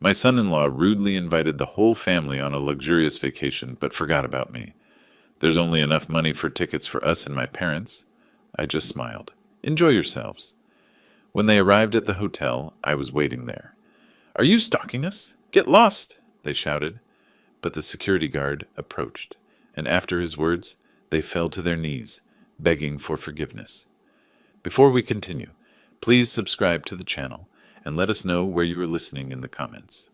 My son-in-law rudely invited the whole family on a luxurious vacation, but forgot about me. There's only enough money for tickets for us and my parents. I just smiled. Enjoy yourselves. When they arrived at the hotel, I was waiting there. Are you stalking us? Get lost, they shouted. But the security guard approached, and after his words, they fell to their knees, begging for forgiveness. Before we continue, please subscribe to the channel and let us know where you are listening in the comments.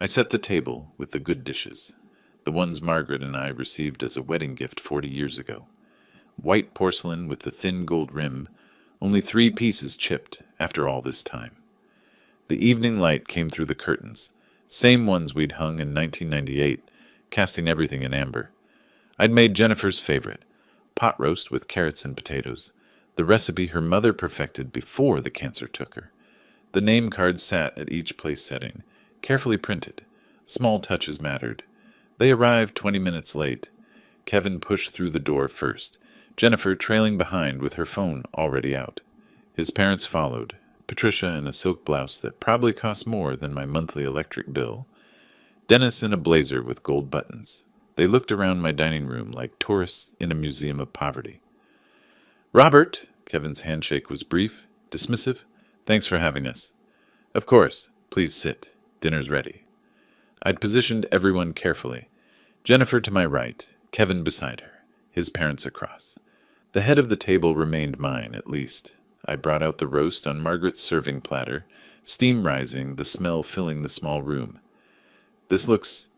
I set the table with the good dishes, the ones Margaret and I received as a wedding gift 40 years ago. White porcelain with the thin gold rim, only 3 pieces chipped after all this time. The evening light came through the curtains, same ones we'd hung in 1998, casting everything in amber. I'd made Jennifer's favorite, pot roast with carrots and potatoes, the recipe her mother perfected before the cancer took her. The name cards sat at each place setting, carefully printed. Small touches mattered. They arrived 20 minutes late. Kevin pushed through the door first, Jennifer trailing behind with her phone already out. His parents followed, Patricia in a silk blouse that probably cost more than my monthly electric bill, Dennis in a blazer with gold buttons. They looked around my dining room like tourists in a museum of poverty. Robert, Kevin's handshake was brief, dismissive. Thanks for having us. Of course, please sit. Dinner's ready. I'd positioned everyone carefully. Jennifer to my right, Kevin beside her, his parents across. The head of the table remained mine, at least. I brought out the roast on Margaret's serving platter, steam rising, the smell filling the small room. This looks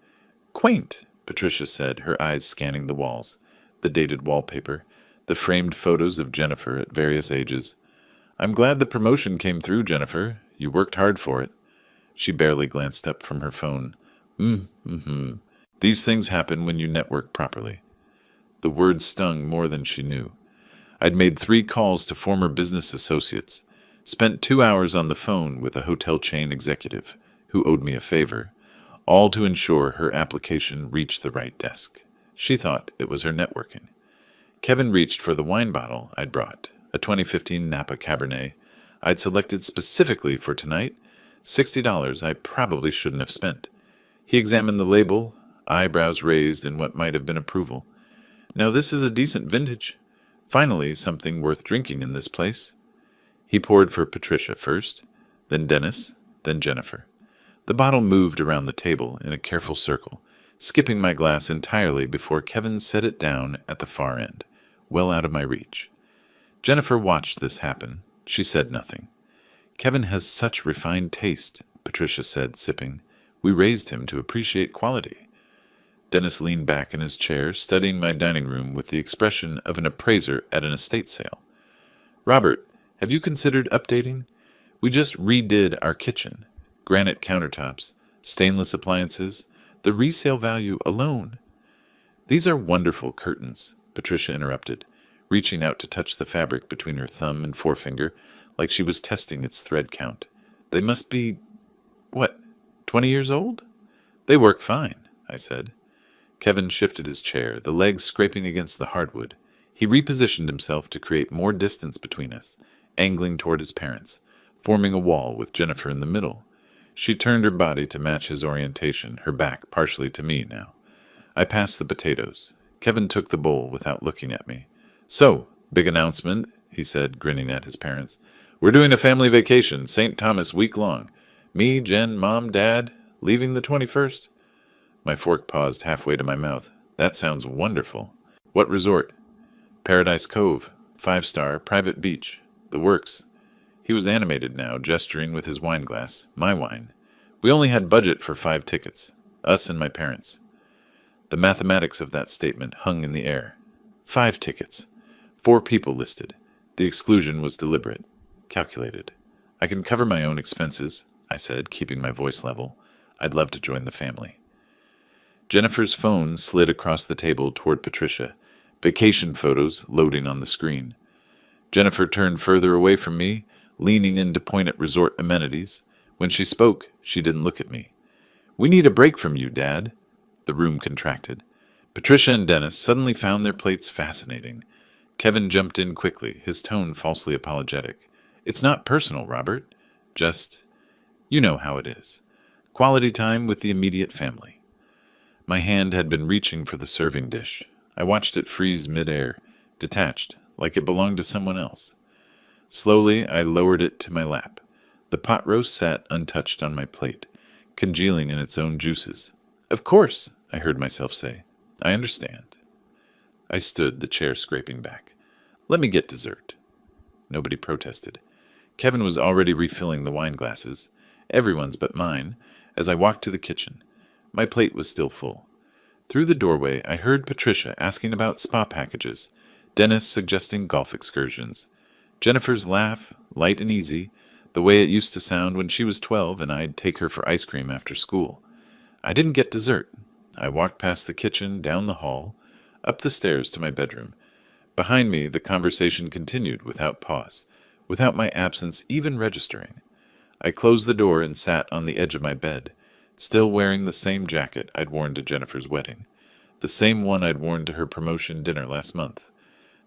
quaint, Patricia said, her eyes scanning the walls, the dated wallpaper, the framed photos of Jennifer at various ages. I'm glad the promotion came through, Jennifer. You worked hard for it. She barely glanced up from her phone. These things happen when you network properly. The words stung more than she knew. I'd made 3 calls to former business associates, spent 2 hours on the phone with a hotel chain executive who owed me a favor, all to ensure her application reached the right desk. She thought it was her networking. Kevin reached for the wine bottle I'd brought, a 2015 Napa Cabernet I'd selected specifically for tonight, $60 I probably shouldn't have spent. He examined the label, eyebrows raised in what might have been approval. Now this is a decent vintage. Finally, something worth drinking in this place. He poured for Patricia first, then Dennis, then Jennifer. The bottle moved around the table in a careful circle, skipping my glass entirely before Kevin set it down at the far end, well out of my reach. Jennifer watched this happen. She said nothing. Kevin has such refined taste, Patricia said, sipping. We raised him to appreciate quality. Dennis leaned back in his chair, studying my dining room with the expression of an appraiser at an estate sale. Robert, have you considered updating? We just redid our kitchen. Granite countertops, stainless appliances, the resale value alone. These are wonderful curtains, Patricia interrupted, reaching out to touch the fabric between her thumb and forefinger like she was testing its thread count. They must be, 20 years old? They work fine, I said. Kevin shifted his chair, the legs scraping against the hardwood. He repositioned himself to create more distance between us, angling toward his parents, forming a wall with Jennifer in the middle. She turned her body to match his orientation, her back partially to me now. I passed the potatoes. Kevin took the bowl without looking at me. So, big announcement, he said, grinning at his parents. We're doing a family vacation, St. Thomas week long. Me, Jen, Mom, Dad, leaving the 21st. My fork paused halfway to my mouth. That sounds wonderful. What resort? Paradise Cove, 5-star, private beach. The works. He was animated now, gesturing with his wine glass. My wine. We only had budget for 5 tickets. Us and my parents. The mathematics of that statement hung in the air. 5 tickets. 4 people listed. The exclusion was deliberate. Calculated. I can cover my own expenses, I said, keeping my voice level. I'd love to join the family. Jennifer's phone slid across the table toward Patricia, vacation photos loading on the screen. Jennifer turned further away from me, leaning in to point at resort amenities. When she spoke, she didn't look at me. We need a break from you, Dad. The room contracted. Patricia and Dennis suddenly found their plates fascinating. Kevin jumped in quickly, his tone falsely apologetic. It's not personal, Robert. Just, you know how it is. Quality time with the immediate family. My hand had been reaching for the serving dish. I watched it freeze midair, detached, like it belonged to someone else. Slowly, I lowered it to my lap. The pot roast sat untouched on my plate, congealing in its own juices. "Of course," I heard myself say. "I understand." I stood, the chair scraping back. "Let me get dessert." Nobody protested. Kevin was already refilling the wine glasses, everyone's but mine, as I walked to the kitchen. My plate was still full. Through the doorway, I heard Patricia asking about spa packages, Dennis suggesting golf excursions. Jennifer's laugh, light and easy, the way it used to sound when she was 12 and I'd take her for ice cream after school. I didn't get dessert. I walked past the kitchen, down the hall, up the stairs to my bedroom. Behind me, the conversation continued without pause, without my absence even registering. I closed the door and sat on the edge of my bed, still wearing the same jacket I'd worn to Jennifer's wedding, the same one I'd worn to her promotion dinner last month,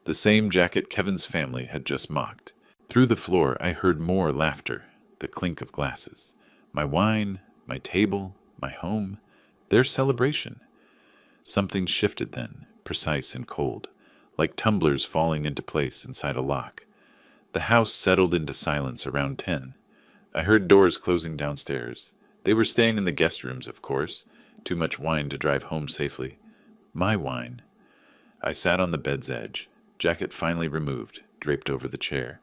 the same jacket Kevin's family had just mocked. Through the floor, I heard more laughter, the clink of glasses. My wine, my table, my home, their celebration. Something shifted then, precise and cold, like tumblers falling into place inside a lock. The house settled into silence around 10. I heard doors closing downstairs. They were staying in the guest rooms, of course. Too much wine to drive home safely. My wine. I sat on the bed's edge, jacket finally removed, draped over the chair.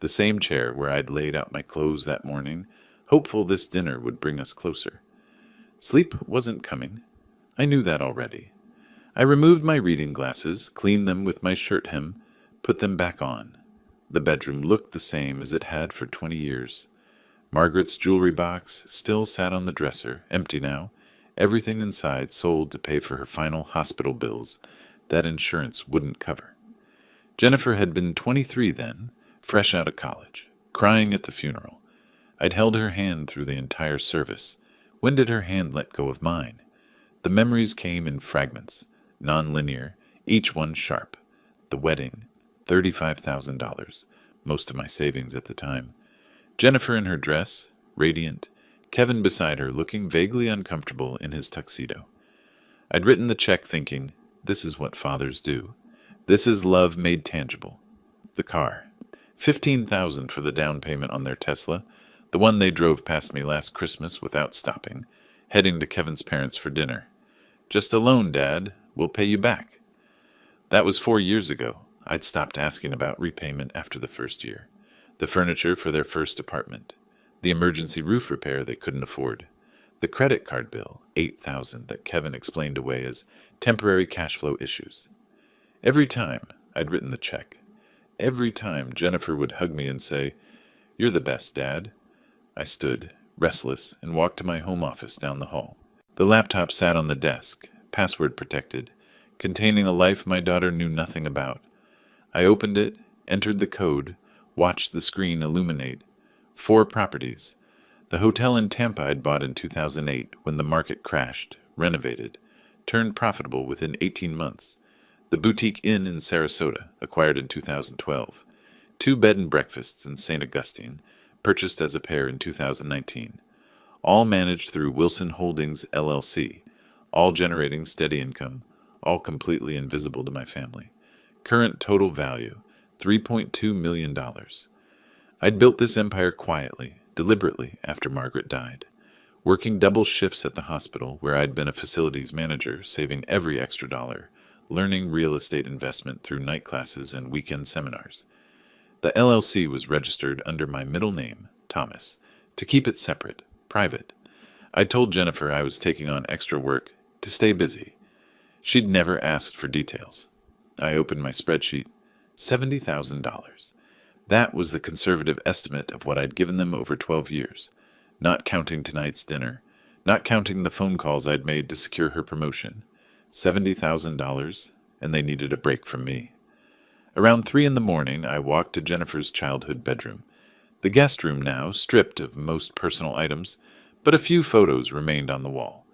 The same chair where I'd laid out my clothes that morning, hopeful this dinner would bring us closer. Sleep wasn't coming. I knew that already. I removed my reading glasses, cleaned them with my shirt hem, put them back on. The bedroom looked the same as it had for 20 years. Margaret's jewelry box still sat on the dresser, empty now, everything inside sold to pay for her final hospital bills that insurance wouldn't cover. Jennifer had been 23 then, fresh out of college, crying at the funeral. I'd held her hand through the entire service. When did her hand let go of mine? The memories came in fragments, non-linear, each one sharp. The wedding, $35,000, most of my savings at the time. Jennifer in her dress, radiant, Kevin beside her looking vaguely uncomfortable in his tuxedo. I'd written the check thinking, this is what fathers do. This is love made tangible. The car. $15,000 for the down payment on their Tesla, the one they drove past me last Christmas without stopping, heading to Kevin's parents for dinner. "Just a loan, Dad. We'll pay you back." That was 4 years ago. I'd stopped asking about repayment after the first year. The furniture for their first apartment. The emergency roof repair they couldn't afford. The credit card bill, $8,000, that Kevin explained away as temporary cash flow issues. Every time I'd written the check, every time Jennifer would hug me and say, "You're the best, Dad," I stood, restless, and walked to my home office down the hall. The laptop sat on the desk, password protected, containing a life my daughter knew nothing about. I opened it, entered the code, watched the screen illuminate. 4 properties. The hotel in Tampa I'd bought in 2008 when the market crashed, renovated, turned profitable within 18 months. The boutique inn in Sarasota, acquired in 2012. 2 bed and breakfasts in St. Augustine, purchased as a pair in 2019. All managed through Wilson Holdings, LLC, all generating steady income, all completely invisible to my family. Current total value, $3.2 million. I'd built this empire quietly, deliberately, after Margaret died, working double shifts at the hospital where I'd been a facilities manager, saving every extra dollar, learning real estate investment through night classes and weekend seminars. The LLC was registered under my middle name, Thomas, to keep it separate, private. I told Jennifer I was taking on extra work to stay busy. She'd never asked for details. I opened my spreadsheet. $70,000. That was the conservative estimate of what I'd given them over 12 years, not counting tonight's dinner, not counting the phone calls I'd made to secure her promotion. $70,000, and they needed a break from me. Around 3 a.m, I walked to Jennifer's childhood bedroom. The guest room now, stripped of most personal items, but a few photos remained on the wall.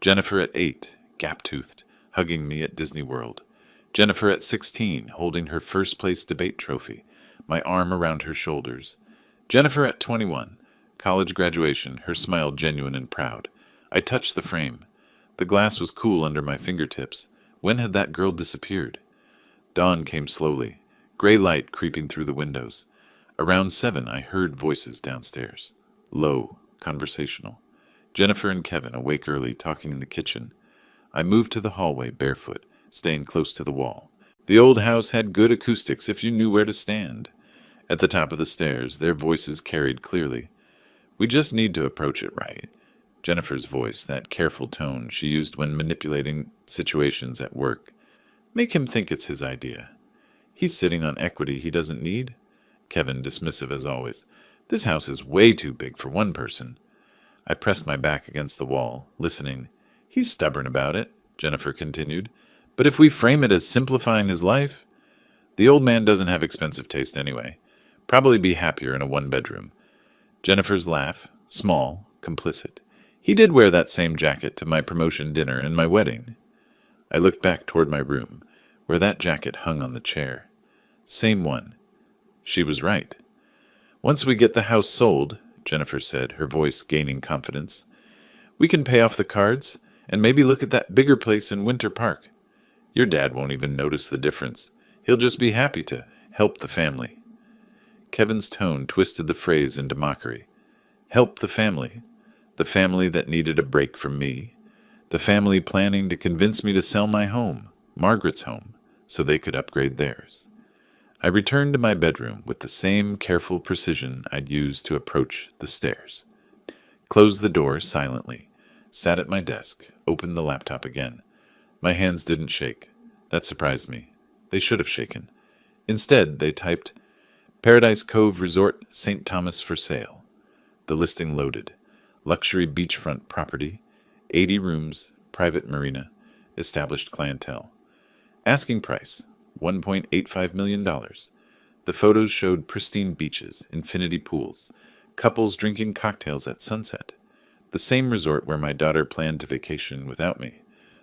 Jennifer at 8, gap-toothed, hugging me at Disney World. Jennifer at 16, holding her first-place debate trophy, my arm around her shoulders. Jennifer at 21, College graduation, her smile genuine and proud. I touched the frame. The glass was cool under my fingertips. When had that girl disappeared? Dawn came slowly, gray light creeping through the windows. Around 7, I heard voices downstairs. Low, conversational. Jennifer and Kevin, awake early, talking in the kitchen. I moved to the hallway barefoot, staying close to the wall. The old house had good acoustics if you knew where to stand. At the top of the stairs, their voices carried clearly. We just need to approach it right. Jennifer's voice, that careful tone she used when manipulating situations at work. Make him think it's his idea. He's sitting on equity he doesn't need. Kevin, dismissive as always. This house is way too big for one person. I pressed my back against the wall, listening. He's stubborn about it, Jennifer continued. But if we frame it as simplifying his life, the old man doesn't have expensive taste anyway. Probably be happier in a one-bedroom. Jennifer's laugh, small, complicit. He did wear that same jacket to my promotion dinner and my wedding. I looked back toward my room, where that jacket hung on the chair. Same one. She was right. Once we get the house sold, Jennifer said, her voice gaining confidence, we can pay off the cards and maybe look at that bigger place in Winter Park. Your dad won't even notice the difference. He'll just be happy to help the family. Kevin's tone twisted the phrase into mockery. Help the family that needed a break from me, the family planning to convince me to sell my home, Margaret's home, so they could upgrade theirs. I returned to my bedroom with the same careful precision I'd used to approach the stairs. Closed the door silently, sat at my desk, opened the laptop again. My hands didn't shake. That surprised me. They should have shaken. Instead, they typed, Paradise Cove Resort, St. Thomas for sale. The listing loaded. Luxury beachfront property, 80 rooms, private marina, established clientele. Asking price, $1.85 million. The photos showed pristine beaches, infinity pools, couples drinking cocktails at sunset. The same resort where my daughter planned to vacation without me,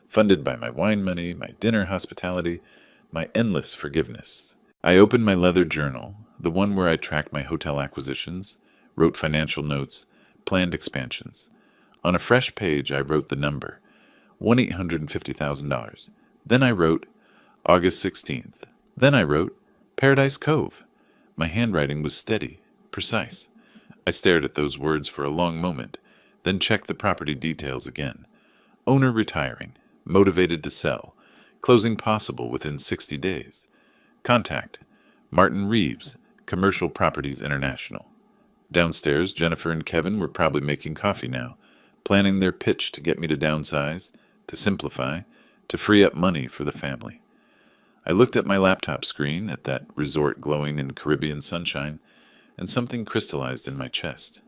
funded by my wine money, my dinner hospitality, my endless forgiveness. I opened my leather journal, the one where I tracked my hotel acquisitions, wrote financial notes, planned expansions. On a fresh page, I wrote the number, $1,850,000. Then I wrote August 16th. Then I wrote Paradise Cove. My handwriting was steady, precise. I stared at those words for a long moment, then checked the property details again. Owner retiring, motivated to sell, closing possible within 60 days. Contact, Martin Reeves, Commercial Properties International. Downstairs, Jennifer and Kevin were probably making coffee now, planning their pitch to get me to downsize, to simplify, to free up money for the family. I looked at my laptop screen, at that resort glowing in Caribbean sunshine, and something crystallized in my chest.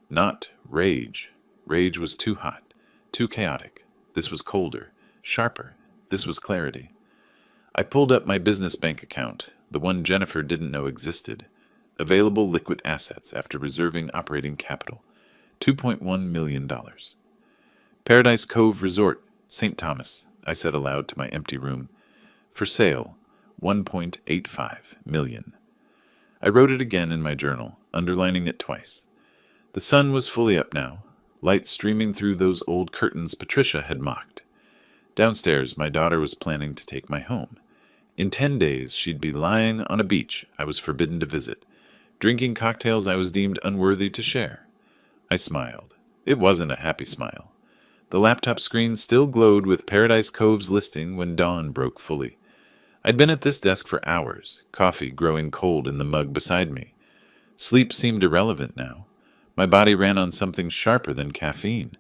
Not rage. Rage was too hot, too chaotic. This was colder, sharper. This was clarity. I pulled up my business bank account, the one Jennifer didn't know existed. Available liquid assets after reserving operating capital, $2.1 million. Paradise Cove Resort, St. Thomas, I said aloud to my empty room. For sale, $1.85 million. I wrote it again in my journal, underlining it twice. The sun was fully up now, light streaming through those old curtains Patricia had mocked. Downstairs, my daughter was planning to take my home. In 10 days, she'd be lying on a beach I was forbidden to visit, drinking cocktails I was deemed unworthy to share. I smiled. It wasn't a happy smile. The laptop screen still glowed with Paradise Cove's listing when dawn broke fully. I'd been at this desk for hours, coffee growing cold in the mug beside me. Sleep seemed irrelevant now. My body ran on something sharper than caffeine.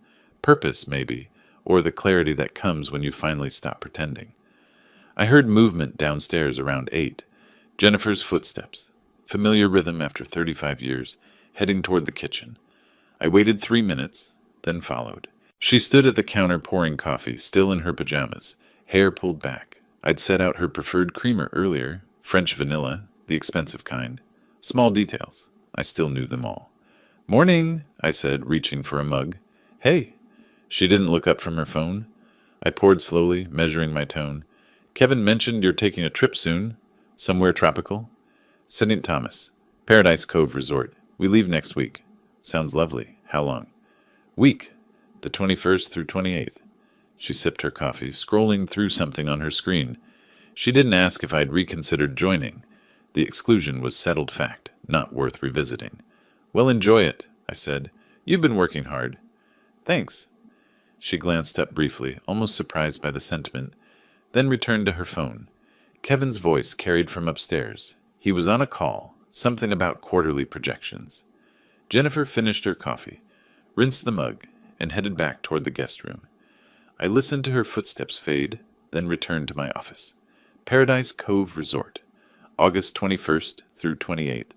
Purpose, maybe, or the clarity that comes when you finally stop pretending. I heard movement downstairs around 8. Jennifer's footsteps. Familiar rhythm after 35 years, heading toward the kitchen. I waited 3 minutes, then followed. She stood at the counter pouring coffee, still in her pajamas, hair pulled back. I'd set out her preferred creamer earlier, French vanilla, the expensive kind. Small details. I still knew them all. "Morning," I said, reaching for a mug. "Hey." She didn't look up from her phone. I poured slowly, measuring my tone. "Kevin mentioned you're taking a trip soon. Somewhere tropical?" "St. Thomas. Paradise Cove Resort. We leave next week." Sounds lovely. How long? Week. The 21st through 28th. She sipped her coffee, scrolling through something on her screen. She didn't ask if I'd reconsidered joining. The exclusion was settled fact, not worth revisiting. Well, enjoy it, I said. You've been working hard. Thanks. She glanced up briefly, almost surprised by the sentiment, then returned to her phone. Kevin's voice carried from upstairs. He was on a call, something about quarterly projections. Jennifer finished her coffee, rinsed the mug, and headed back toward the guest room. I listened to her footsteps fade, then returned to my office. Paradise Cove Resort, August 21st through 28th.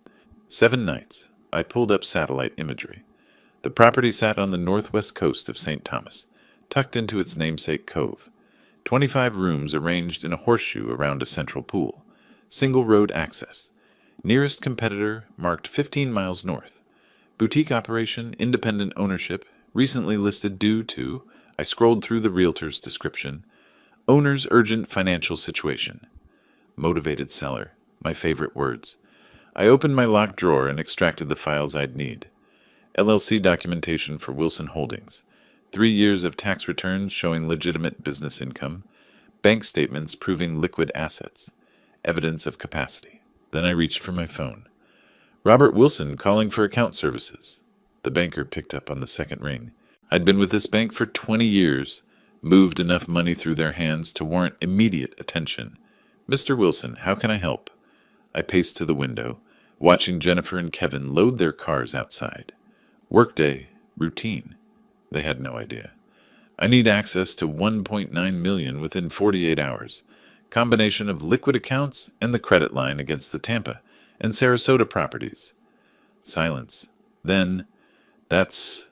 7 nights. I pulled up satellite imagery. The property sat on the northwest coast of St. Thomas, tucked into its namesake cove. 25 rooms arranged in a horseshoe around a central pool. Single road access. Nearest competitor marked 15 miles north. Boutique operation, independent ownership, recently listed due to, I scrolled through the realtor's description, owner's urgent financial situation. Motivated seller, my favorite words. I opened my locked drawer and extracted the files I'd need. LLC documentation for Wilson Holdings. 3 years of tax returns showing legitimate business income. Bank statements proving liquid assets. Evidence of capacity. Then I reached for my phone. Robert Wilson calling for account services. The banker picked up on the second ring. I'd been with this bank for 20 years, moved enough money through their hands to warrant immediate attention. Mr. Wilson, how can I help? I paced to the window, watching Jennifer and Kevin load their cars outside. Workday, routine. They had no idea. I need access to $1.9 million within 48 hours. Combination of liquid accounts and the credit line against the Tampa and Sarasota properties. Silence. Then, that's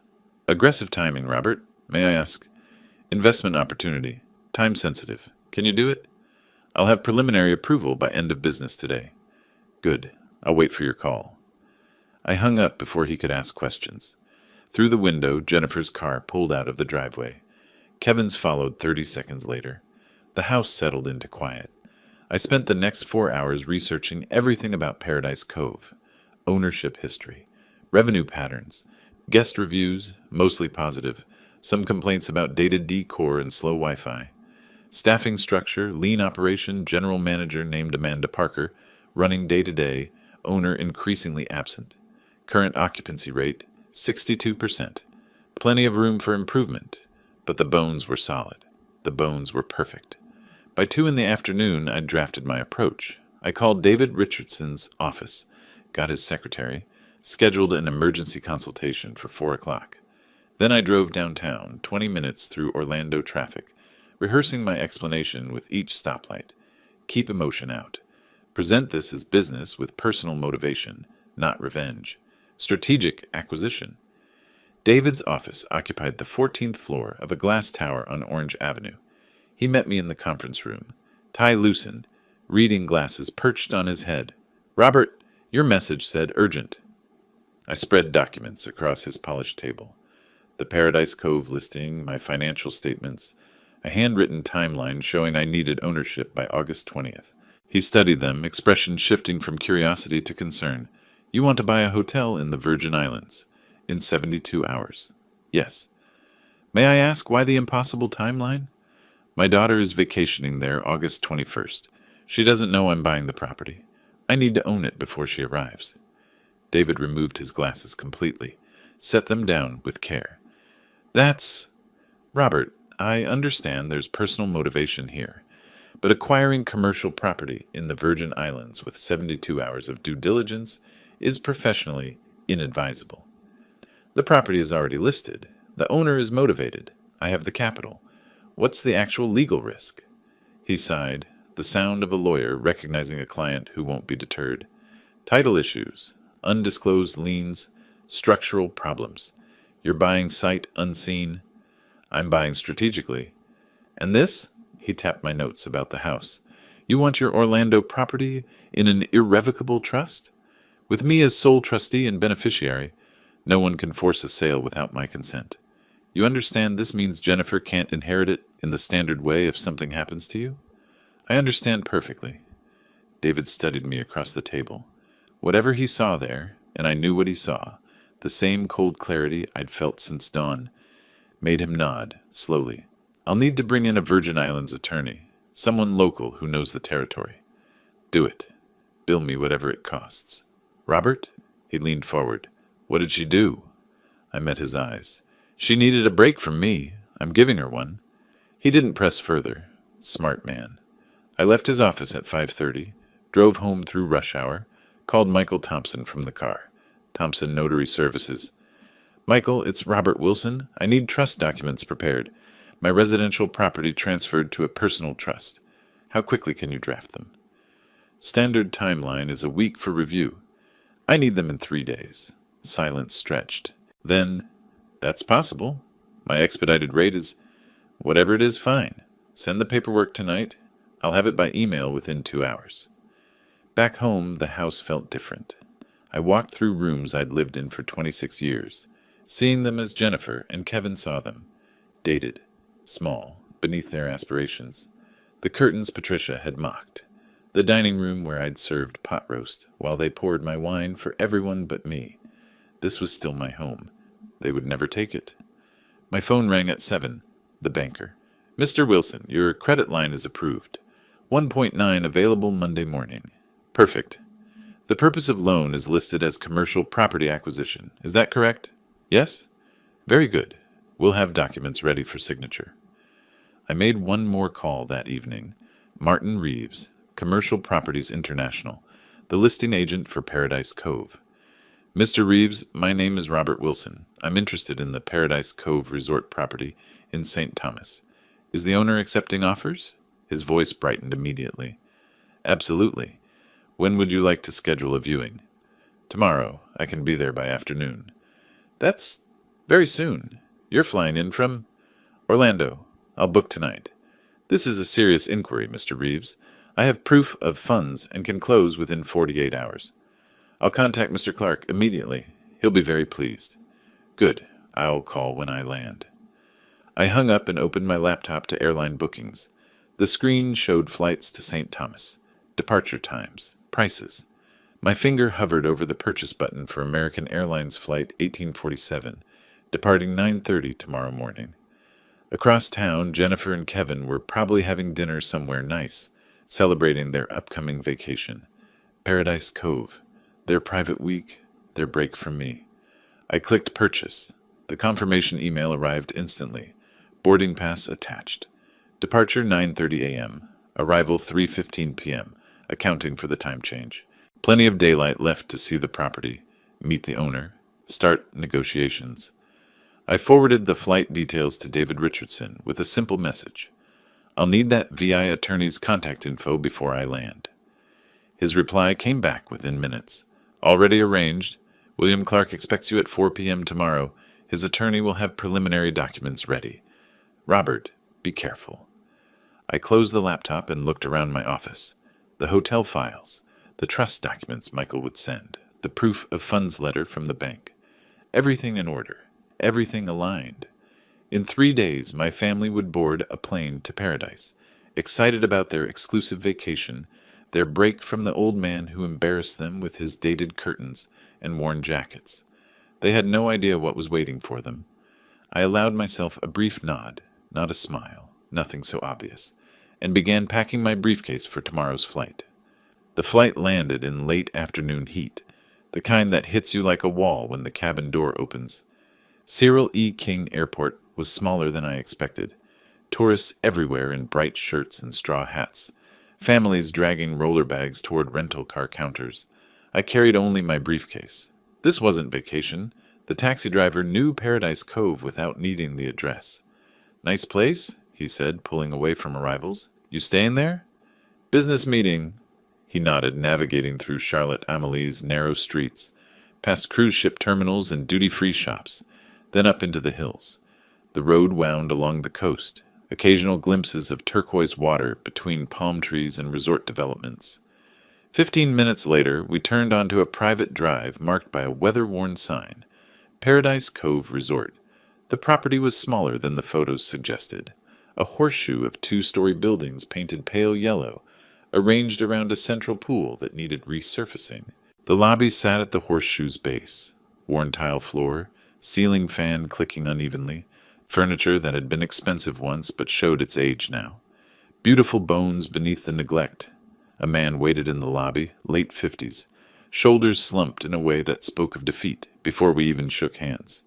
aggressive timing, Robert. May I ask? Investment opportunity. Time sensitive. Can you do it? I'll have preliminary approval by end of business today. Good. I'll wait for your call. I hung up before he could ask questions. Through the window, Jennifer's car pulled out of the driveway. Kevin's followed 30 seconds later. The house settled into quiet. I spent the next 4 hours researching everything about Paradise Cove. Ownership history, revenue patterns, guest reviews, mostly positive, some complaints about dated decor and slow Wi-Fi. Staffing structure, lean operation, general manager named Amanda Parker, running day-to-day, owner increasingly absent. Current occupancy rate, 62%. Plenty of room for improvement, but the bones were solid. The bones were perfect. By 2 in the afternoon, I'd drafted my approach. I called David Richardson's office, got his secretary, scheduled an emergency consultation for 4 o'clock. Then I drove downtown, 20 minutes through Orlando traffic, rehearsing my explanation with each stoplight. Keep emotion out. Present this as business with personal motivation, not revenge. Strategic acquisition. David's office occupied the 14th floor of a glass tower on Orange Avenue. He met me in the conference room, tie loosened, reading glasses perched on his head. Robert, your message said urgent. I spread documents across his polished table. The Paradise Cove listing, my financial statements, a handwritten timeline showing I needed ownership by August 20th. He studied them, expression shifting from curiosity to concern. You want to buy a hotel in the Virgin Islands in 72 hours. Yes. May I ask why the impossible timeline? My daughter is vacationing there August 21st. She doesn't know I'm buying the property. I need to own it before she arrives. David removed his glasses completely, set them down with care. That's... Robert, I understand there's personal motivation here, but acquiring commercial property in the Virgin Islands with 72 hours of due diligence is professionally inadvisable. The property is already listed. The owner is motivated. I have the capital. What's the actual legal risk? He sighed, the sound of a lawyer recognizing a client who won't be deterred. Title issues, undisclosed liens, structural problems. You're buying sight unseen. I'm buying strategically. And this? He tapped my notes about the house. You want your Orlando property in an irrevocable trust? With me as sole trustee and beneficiary, no one can force a sale without my consent. You understand this means Jennifer can't inherit it in the standard way if something happens to you? I understand perfectly. David studied me across the table. Whatever he saw there, and I knew what he saw, The same cold clarity I'd felt since dawn made him nod, slowly. I'll need to bring in a Virgin Islands attorney, someone local who knows the territory. Do it. Bill me whatever it costs. Robert? He leaned forward. What did she do? I met his eyes. She needed a break from me. I'm giving her one. He didn't press further. Smart man. I left his office at 5:30, drove home through rush hour, called Michael Thompson from the car. Thompson Notary Services. Michael, it's Robert Wilson. I need trust documents prepared. My residential property transferred to a personal trust. How quickly can you draft them? Standard timeline is a week for review. I need them in 3 days. Silence stretched. Then, that's possible. My expedited rate is, whatever it is, fine. Send the paperwork tonight. I'll have it by email within 2 hours. Back home, the house felt different. I walked through rooms I'd lived in for 26 years, seeing them as Jennifer and Kevin saw them. Dated, small, beneath their aspirations. The curtains Patricia had mocked. The dining room where I'd served pot roast while they poured my wine for everyone but me. This was still my home. They would never take it. My phone rang at 7. The banker. Mr. Wilson, your credit line is approved. 1.9 available Monday morning. Perfect. The purpose of loan is listed as commercial property acquisition. Is that correct? Yes? Very good. We'll have documents ready for signature. I made one more call that evening. Martin Reeves, Commercial Properties International, the listing agent for Paradise Cove. Mr. Reeves, my name is Robert Wilson. I'm interested in the Paradise Cove resort property in St. Thomas. Is the owner accepting offers? His voice brightened immediately. Absolutely. When would you like to schedule a viewing? Tomorrow. I can be there by afternoon. That's very soon. You're flying in from Orlando. I'll book tonight. This is a serious inquiry, Mr. Reeves. I have proof of funds and can close within 48 hours. I'll contact Mr. Clark immediately. He'll be very pleased. Good. I'll call when I land. I hung up and opened my laptop to airline bookings. The screen showed flights to St. Thomas, departure times, prices. My finger hovered over the purchase button for American Airlines Flight 1847, departing 9:30 tomorrow morning. Across town, Jennifer and Kevin were probably having dinner somewhere nice, celebrating their upcoming vacation. Paradise Cove, their private week, their break from me. I clicked purchase. The confirmation email arrived instantly. Boarding pass attached. Departure 9:30 a.m. Arrival 3:15 p.m., accounting for the time change. Plenty of daylight left to see the property, meet the owner, start negotiations. I forwarded the flight details to David Richardson with a simple message. I'll need that VI attorney's contact info before I land. His reply came back within minutes. Already arranged. William Clark expects you at 4 p.m. tomorrow. His attorney will have preliminary documents ready. Robert, be careful. I closed the laptop and looked around my office. The hotel files, the trust documents Michael would send, the proof of funds letter from the bank. Everything in order, everything aligned. In 3 days, my family would board a plane to Paradise, excited about their exclusive vacation, their break from the old man who embarrassed them with his dated curtains and worn jackets. They had no idea what was waiting for them. I allowed myself a brief nod, not a smile, nothing so obvious, and began packing my briefcase for tomorrow's flight. The flight landed in late afternoon heat, the kind that hits you like a wall when the cabin door opens. Cyril E. King Airport was smaller than I expected. Tourists everywhere in bright shirts and straw hats. Families dragging roller bags toward rental car counters. I carried only my briefcase. This wasn't vacation. The taxi driver knew Paradise Cove without needing the address. Nice place, he said, pulling away from arrivals. You staying there? Business meeting. He nodded, navigating through Charlotte Amelie's narrow streets, past cruise ship terminals and duty-free shops, then up into the hills. The road wound along the coast, occasional glimpses of turquoise water between palm trees and resort developments. 15 minutes later, we turned onto a private drive marked by a weather-worn sign, Paradise Cove Resort. The property was smaller than the photos suggested, a horseshoe of 2-story buildings painted pale yellow, arranged around a central pool that needed resurfacing. The lobby sat at the horseshoe's base. worn tile floor, ceiling fan clicking unevenly, furniture that had been expensive once but showed its age now. Beautiful bones beneath the neglect. A man waited in the lobby, late 50s, shoulders slumped in a way that spoke of defeat before we even shook hands.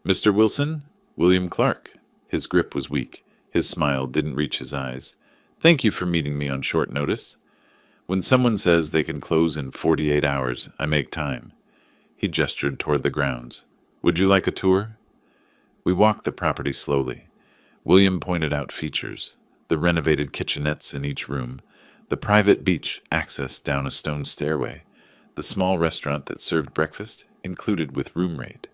"Mr. Wilson?" "William Clark." His grip was weak. His smile didn't reach his eyes. "Thank you for meeting me on short notice. When someone says they can close in 48 hours, I make time." He gestured toward the grounds. "Would you like a tour?" We walked the property slowly. William pointed out features: the renovated kitchenettes in each room, the private beach access down a stone stairway, the small restaurant that served breakfast, included with room rate.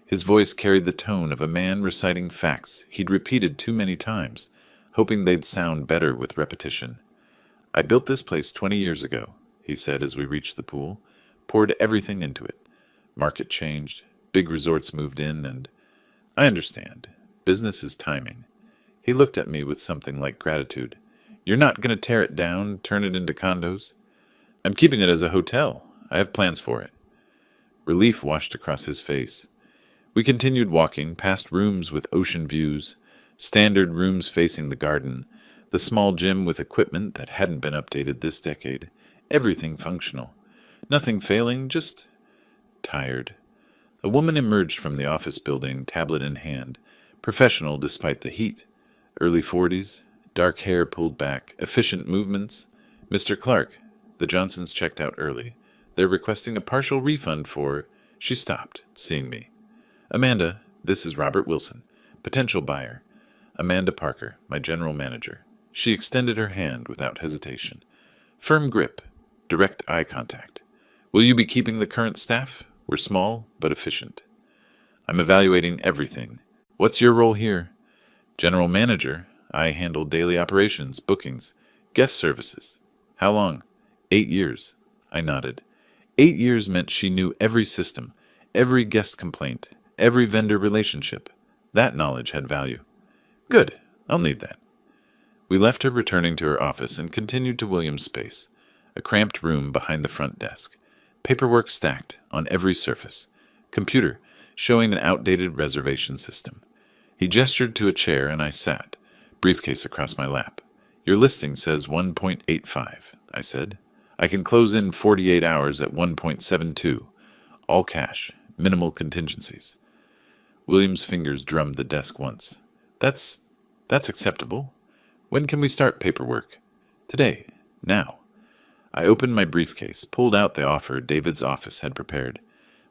His voice carried the tone of a man reciting facts he'd repeated too many times, hoping they'd sound better with repetition. "I built this place 20 years ago," he said as we reached the pool, "poured everything into it. Market changed, big resorts moved in, and I understand. Business is timing." He looked at me with something like gratitude. "You're not going to tear it down, turn it into condos?" "I'm keeping it as a hotel. I have plans for it." Relief washed across his face. We continued walking, past rooms with ocean views, standard rooms facing the garden, the small gym with equipment that hadn't been updated this decade, everything functional. Nothing failing, just tired. A woman emerged from the office building, tablet in hand, professional despite the heat. Early 40s, dark hair pulled back, efficient movements. "Mr. Clark, the Johnsons checked out early. They're requesting a partial refund for—" She stopped, seeing me. "Amanda, this is Robert Wilson, potential buyer. Amanda Parker, my general manager." She extended her hand without hesitation. Firm grip, direct eye contact. "Will you be keeping the current staff? We're small, but efficient." "I'm evaluating everything. What's your role here?" "General manager. I handle daily operations, bookings, guest services." "How long?" 8 years. I nodded. 8 years meant she knew every system, every guest complaint, every vendor relationship. That knowledge had value. "Good. I'll need that." We left her returning to her office and continued to William's space, a cramped room behind the front desk. Paperwork stacked on every surface. Computer showing an outdated reservation system. He gestured to a chair and I sat, briefcase across my lap. "Your listing says 1.85, I said. "I can close in 48 hours at 1.72. All cash, minimal contingencies." William's fingers drummed the desk once. That's acceptable. When can we start paperwork?" "Today. Now." I opened my briefcase, pulled out the offer David's office had prepared.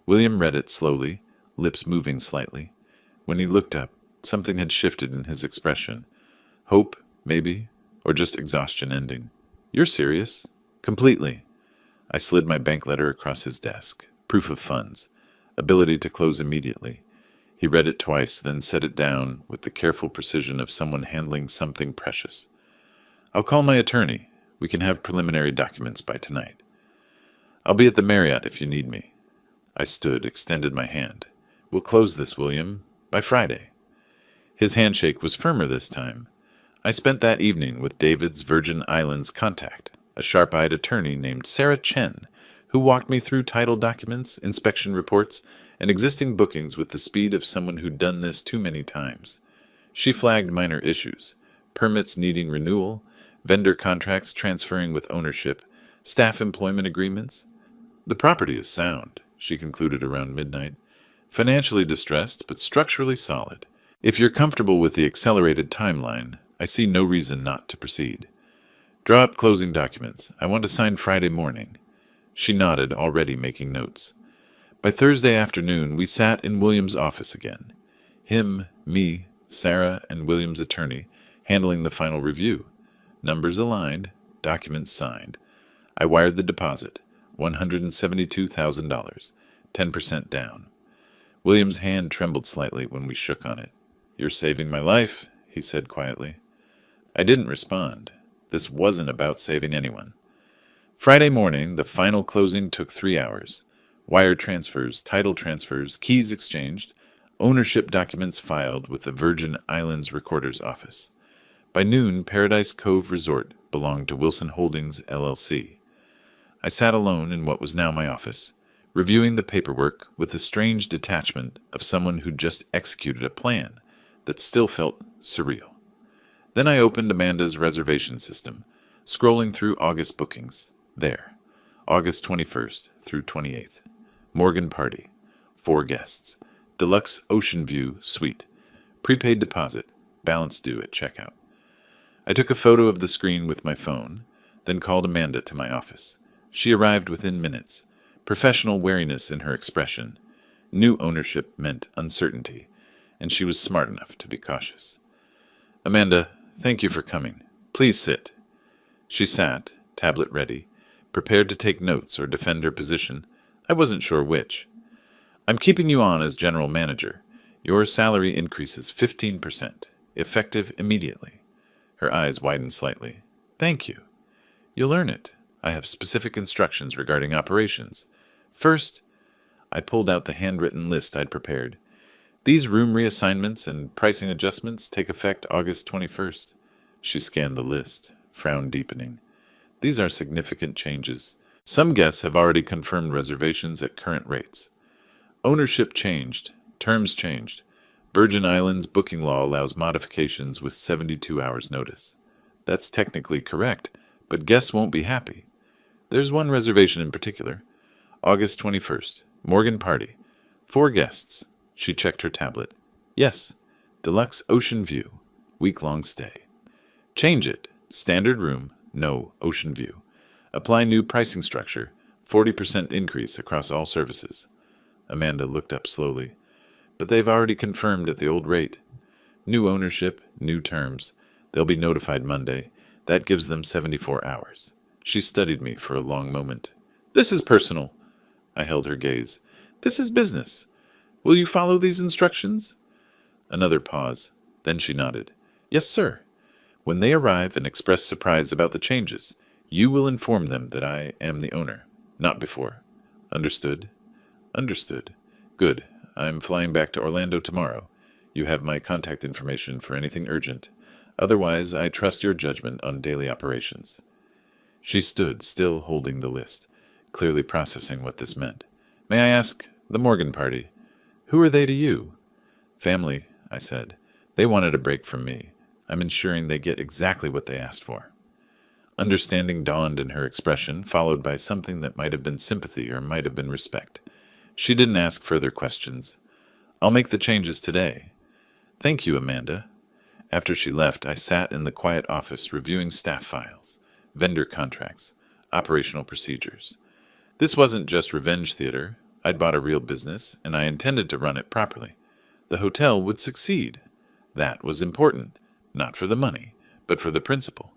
William read it slowly, lips moving slightly. When he looked up, something had shifted in his expression. Hope, maybe, or just exhaustion ending. "You're serious?" "Completely." I slid my bank letter across his desk. Proof of funds. Ability to close immediately. He read it twice, then set it down with the careful precision of someone handling something precious. "I'll call my attorney. We can have preliminary documents by tonight." "I'll be at the Marriott if you need me." I stood, extended my hand. "We'll close this, William, by Friday." His handshake was firmer this time. I spent that evening with David's Virgin Islands contact, a sharp-eyed attorney named Sarah Chen, who walked me through title documents, inspection reports, and existing bookings with the speed of someone who'd done this too many times. She flagged minor issues: permits needing renewal, vendor contracts transferring with ownership, staff employment agreements. "The property is sound," she concluded around midnight. "Financially distressed, but structurally solid. If you're comfortable with the accelerated timeline, I see no reason not to proceed. Draw up closing documents. I want to sign Friday morning." She nodded, already making notes. By Thursday afternoon, we sat in William's office again. Him, me, Sarah, and William's attorney, handling the final review. Numbers aligned, documents signed. I wired the deposit, $172,000, 10% down. William's hand trembled slightly when we shook on it. "You're saving my life," he said quietly. I didn't respond. This wasn't about saving anyone. Friday morning, the final closing took 3 hours. Wire transfers, title transfers, keys exchanged, ownership documents filed with the Virgin Islands Recorder's Office. By noon, Paradise Cove Resort belonged to Wilson Holdings, LLC. I sat alone in what was now my office, reviewing the paperwork with the strange detachment of someone who'd just executed a plan that still felt surreal. Then I opened Amanda's reservation system, scrolling through August bookings. There, August 21st through 28th. Morgan Party, 4 guests. Deluxe Ocean View Suite. Prepaid deposit, balance due at checkout. I took a photo of the screen with my phone, then called Amanda to my office. She arrived within minutes, professional wariness in her expression. New ownership meant uncertainty, and she was smart enough to be cautious. Amanda, thank you for coming. Please sit. She sat, tablet ready, prepared to take notes or defend her position. I wasn't sure which. I'm keeping you on as general manager. Your salary increases 15%, effective immediately. Her eyes widened slightly. Thank you. You'll earn it. I have specific instructions regarding operations. First, I pulled out the handwritten list I'd prepared. These room reassignments and pricing adjustments take effect August 21st. She scanned the list, frown deepening. These are significant changes. Some guests have already confirmed reservations at current rates. Ownership changed. Terms changed. Virgin Islands booking law allows modifications with 72 hours notice. That's technically correct, but guests won't be happy. There's one reservation in particular. August 21st. Morgan Party. 4 guests. She checked her tablet. Yes. Deluxe Ocean View. Week-long stay. Change it. Standard room. No Ocean View. Apply new pricing structure. 40% increase across all services. Amanda looked up slowly. But they've already confirmed at the old rate. New ownership, new terms. They'll be notified Monday. That gives them 74 hours. She studied me for a long moment. This is personal. I held her gaze. This is business. Will you follow these instructions? Another pause. Then she nodded. Yes, sir. When they arrive and express surprise about the changes, you will inform them that I am the owner. Not before. Understood? Understood. Good. I'm flying back to Orlando tomorrow. You have my contact information for anything urgent. Otherwise, I trust your judgment on daily operations. She stood, still holding the list, clearly processing what this meant. May I ask, the Morgan Party, who are they to you? Family, I said. They wanted a break from me. I'm ensuring they get exactly what they asked for. Understanding dawned in her expression, followed by something that might have been sympathy or might have been respect. She didn't ask further questions. I'll make the changes today. Thank you, Amanda. After she left, I sat in the quiet office reviewing staff files, vendor contracts, operational procedures. This wasn't just revenge theater. I'd bought a real business, and I intended to run it properly. The hotel would succeed. That was important, not for the money, but for the principle.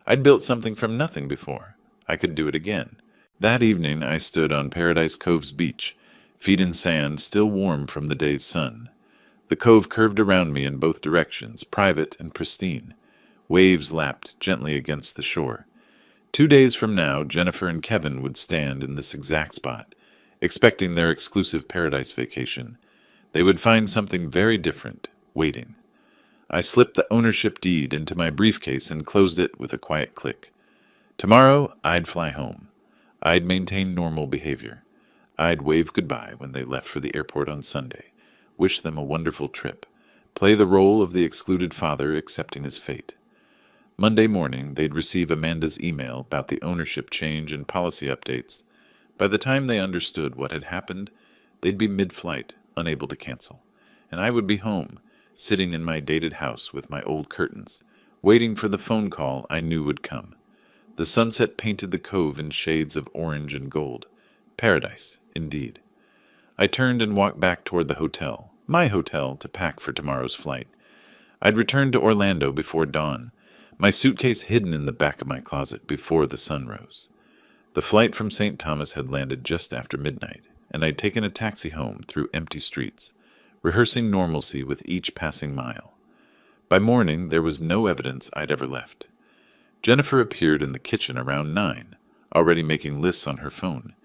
I'd built something from nothing before. I could do it again. That evening, I stood on Paradise Cove's beach, feet in sand still warm from the day's sun. The cove curved around me in both directions, private and pristine. Waves lapped gently against the shore. 2 days from now, Jennifer and Kevin would stand in this exact spot, expecting their exclusive paradise vacation. They would find something very different, waiting. I slipped the ownership deed into my briefcase and closed it with a quiet click. Tomorrow, I'd fly home. I'd maintain normal behavior. I'd wave goodbye when they left for the airport on Sunday, wish them a wonderful trip, play the role of the excluded father accepting his fate. Monday morning, they'd receive Amanda's email about the ownership change and policy updates. By the time they understood what had happened, they'd be mid-flight, unable to cancel. And I would be home, sitting in my dated house with my old curtains, waiting for the phone call I knew would come. The sunset painted the cove in shades of orange and gold. Paradise, indeed. I turned and walked back toward the hotel, my hotel, to pack for tomorrow's flight. I'd returned to Orlando before dawn, my suitcase hidden in the back of my closet before the sun rose. The flight from St. Thomas had landed just after midnight, and I'd taken a taxi home through empty streets, rehearsing normalcy with each passing mile. By morning, there was no evidence I'd ever left. Jennifer appeared in the kitchen around 9, already making lists on her phone.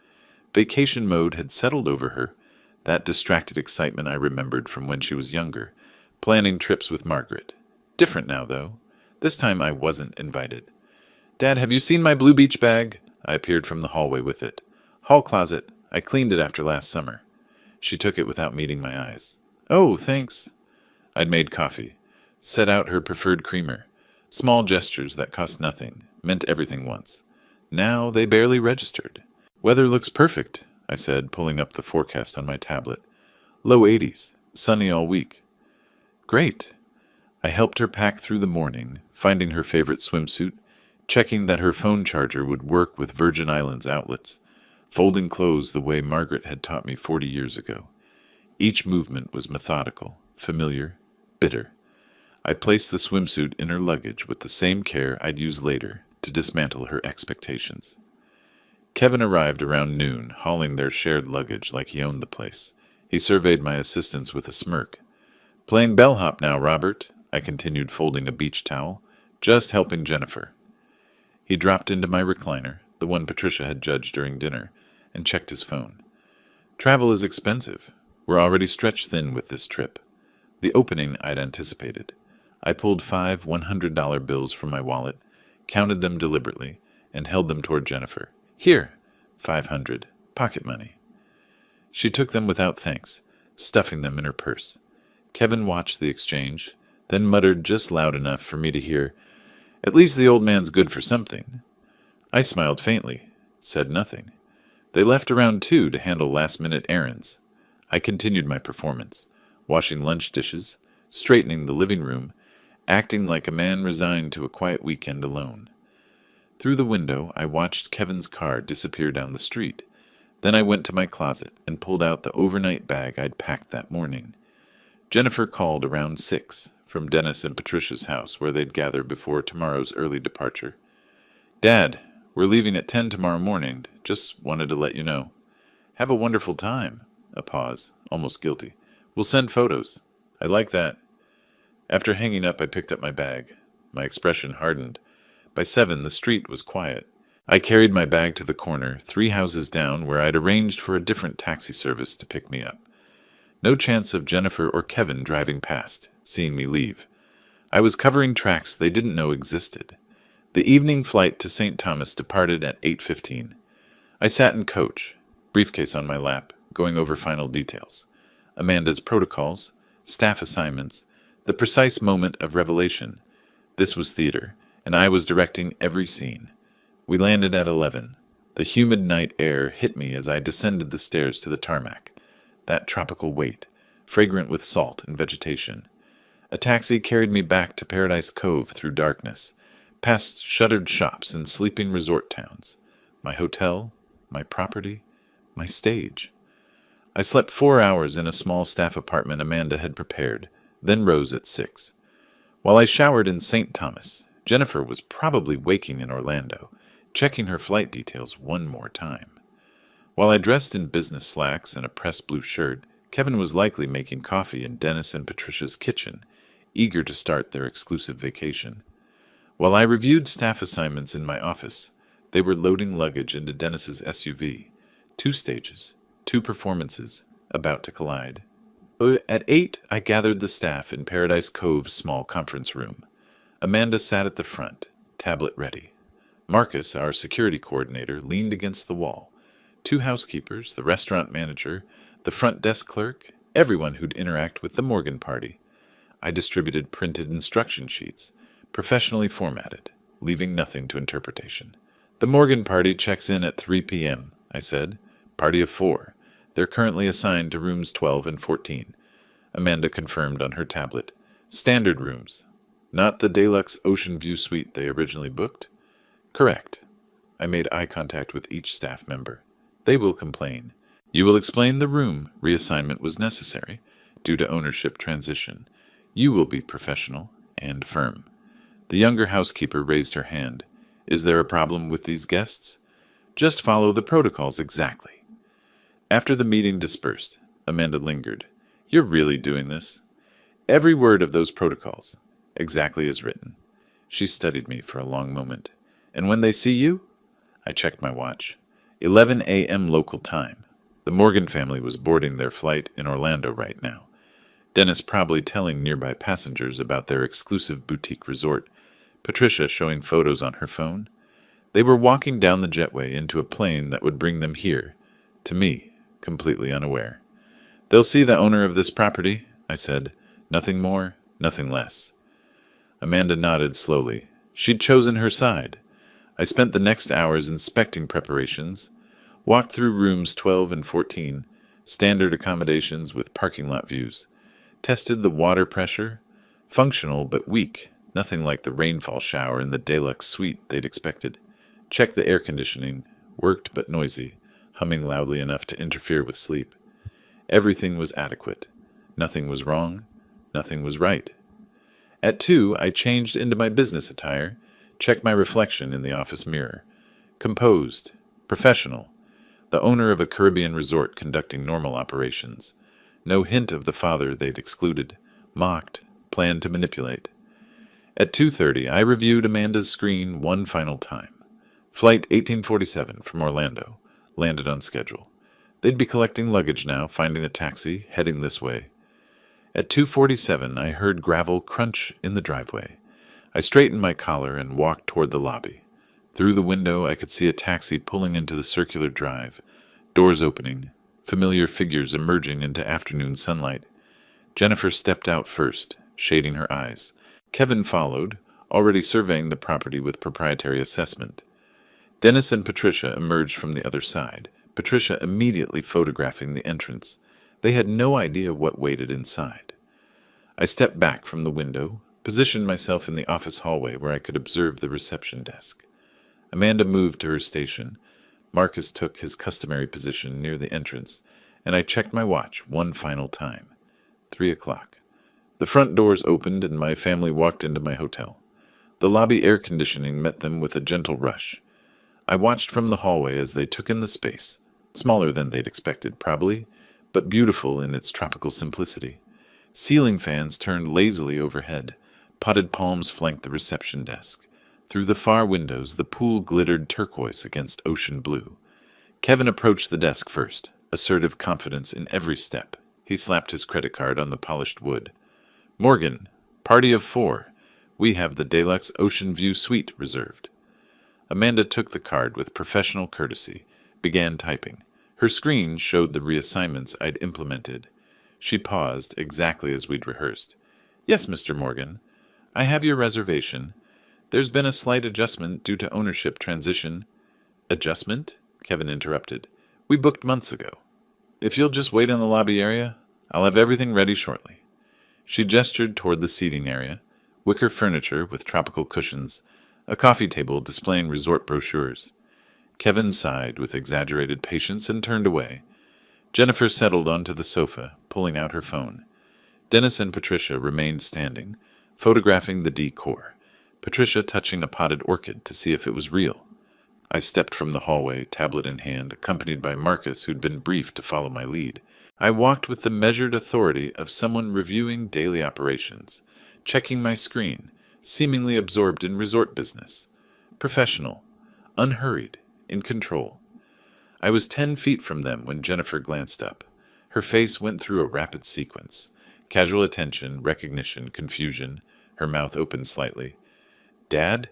Vacation mode had settled over her, that distracted excitement I remembered from when she was younger, planning trips with Margaret. Different now, though. This time I wasn't invited. Dad, have you seen my blue beach bag? I appeared from the hallway with it. Hall closet. I cleaned it after last summer. She took it without meeting my eyes. Oh, thanks. I'd made coffee, set out her preferred creamer. Small gestures that cost nothing, meant everything once. Now they barely registered. Weather looks perfect, I said, pulling up the forecast on my tablet. Low 80s, sunny all week. Great. I helped her pack through the morning, finding her favorite swimsuit, checking that her phone charger would work with Virgin Islands outlets, folding clothes the way Margaret had taught me 40 years ago. Each movement was methodical, familiar, bitter. I placed the swimsuit in her luggage with the same care I'd use later to dismantle her expectations. Kevin arrived around noon, hauling their shared luggage like he owned the place. He surveyed my assistants with a smirk. Playing bellhop now, Robert, I continued, folding a beach towel. Just helping Jennifer. He dropped into my recliner, the one Patricia had judged during dinner, and checked his phone. Travel is expensive. We're already stretched thin with this trip. The opening I'd anticipated. I pulled 5 $100 bills from my wallet, counted them deliberately, and held them toward Jennifer. Here, 500, pocket money. She took them without thanks, stuffing them in her purse. Kevin watched the exchange, then muttered just loud enough for me to hear, "At least the old man's good for something." I smiled faintly, said nothing. They left around 2 to handle last-minute errands. I continued my performance, washing lunch dishes, straightening the living room, acting like a man resigned to a quiet weekend alone. Through the window, I watched Kevin's car disappear down the street. Then I went to my closet and pulled out the overnight bag I'd packed that morning. Jennifer called around 6 from Dennis and Patricia's house where they'd gather before tomorrow's early departure. "Dad, we're leaving at 10 tomorrow morning. Just wanted to let you know." "Have a wonderful time." A pause, almost guilty. "We'll send photos." "I like that." After hanging up, I picked up my bag. My expression hardened. By 7, the street was quiet. I carried my bag to the corner, 3 houses down, where I'd arranged for a different taxi service to pick me up. No chance of Jennifer or Kevin driving past, seeing me leave. I was covering tracks they didn't know existed. The evening flight to St. Thomas departed at 8:15. I sat in coach, briefcase on my lap, going over final details. Amanda's protocols, staff assignments, the precise moment of revelation. This was theater, and I was directing every scene. We landed at 11. The humid night air hit me as I descended the stairs to the tarmac. That tropical weight, fragrant with salt and vegetation. A taxi carried me back to Paradise Cove through darkness, past shuttered shops and sleeping resort towns. My hotel, my property, my stage. I slept 4 hours in a small staff apartment Amanda had prepared, then rose at 6. While I showered in St. Thomas, Jennifer was probably waking in Orlando, checking her flight details one more time. While I dressed in business slacks and a pressed blue shirt, Kevin was likely making coffee in Dennis and Patricia's kitchen, eager to start their exclusive vacation. While I reviewed staff assignments in my office, they were loading luggage into Dennis's SUV. 2 stages, 2 performances, about to collide. At 8, I gathered the staff in Paradise Cove's small conference room. Amanda sat at the front, tablet ready. Marcus, our security coordinator, leaned against the wall. 2 housekeepers, the restaurant manager, the front desk clerk, everyone who'd interact with the Morgan party. I distributed printed instruction sheets, professionally formatted, leaving nothing to interpretation. "The Morgan party checks in at 3 p.m., I said. "Party of 4. They're currently assigned to rooms 12 and 14. Amanda confirmed on her tablet. "Standard rooms. Not the deluxe ocean view suite they originally booked?" "Correct." I made eye contact with each staff member. "They will complain. You will explain the room reassignment was necessary due to ownership transition. You will be professional and firm." The younger housekeeper raised her hand. "Is there a problem with these guests?" "Just follow the protocols exactly." After the meeting dispersed, Amanda lingered. "You're really doing this?" "Every word of those protocols, exactly as written." She studied me for a long moment. "And when they see you?" I checked my watch. 11 a.m. local time. The Morgan family was boarding their flight in Orlando right now. Dennis probably telling nearby passengers about their exclusive boutique resort. Patricia showing photos on her phone. They were walking down the jetway into a plane that would bring them here, to me, completely unaware. "They'll see the owner of this property," I said. "Nothing more, nothing less." Amanda nodded slowly. She'd chosen her side. I spent the next hours inspecting preparations, walked through rooms 12 and 14, standard accommodations with parking lot views, tested the water pressure, functional but weak, nothing like the rainfall shower in the deluxe suite they'd expected. Checked the air conditioning, worked but noisy, humming loudly enough to interfere with sleep. Everything was adequate. Nothing was wrong. Nothing was right. At 2, I changed into my business attire, checked my reflection in the office mirror. Composed, professional, the owner of a Caribbean resort conducting normal operations. No hint of the father they'd excluded, mocked, planned to manipulate. At 2:30, I reviewed Amanda's screen one final time. Flight 1847 from Orlando, landed on schedule. They'd be collecting luggage now, finding a taxi, heading this way. At 2:47, I heard gravel crunch in the driveway. I straightened my collar and walked toward the lobby. Through the window, I could see a taxi pulling into the circular drive, doors opening, familiar figures emerging into afternoon sunlight. Jennifer stepped out first, shading her eyes. Kevin followed, already surveying the property with proprietary assessment. Dennis and Patricia emerged from the other side, Patricia immediately photographing the entrance. They had no idea what waited inside. I stepped back from the window, positioned myself in the office hallway where I could observe the reception desk. Amanda moved to her station. Marcus took his customary position near the entrance, and I checked my watch one final time. 3:00. The front doors opened and my family walked into my hotel. The lobby air conditioning met them with a gentle rush. I watched from the hallway as they took in the space, smaller than they'd expected, probably, but beautiful in its tropical simplicity. Ceiling fans turned lazily overhead. Potted palms flanked the reception desk. Through the far windows, the pool glittered turquoise against ocean blue. Kevin approached the desk first, assertive confidence in every step. He slapped his credit card on the polished wood. "Morgan, party of 4. We have the Deluxe Ocean View Suite reserved." Amanda took the card with professional courtesy, began typing. Her screen showed the reassignments I'd implemented. She paused, exactly as we'd rehearsed. "Yes, Mr. Morgan. I have your reservation. There's been a slight adjustment due to ownership transition." "Adjustment?" Kevin interrupted. "We booked months ago. If you'll just wait in the lobby area, I'll have everything ready shortly." She gestured toward the seating area, wicker furniture with tropical cushions, a coffee table displaying resort brochures. Kevin sighed with exaggerated patience and turned away. Jennifer settled onto the sofa, pulling out her phone. Dennis and Patricia remained standing, photographing the decor, Patricia touching a potted orchid to see if it was real. I stepped from the hallway, tablet in hand, accompanied by Marcus, who'd been briefed to follow my lead. I walked with the measured authority of someone reviewing daily operations, checking my screen, seemingly absorbed in resort business. Professional, unhurried, in control. I was 10 feet from them when Jennifer glanced up. Her face went through a rapid sequence. Casual attention, recognition, confusion. Her mouth opened slightly. "Dad?"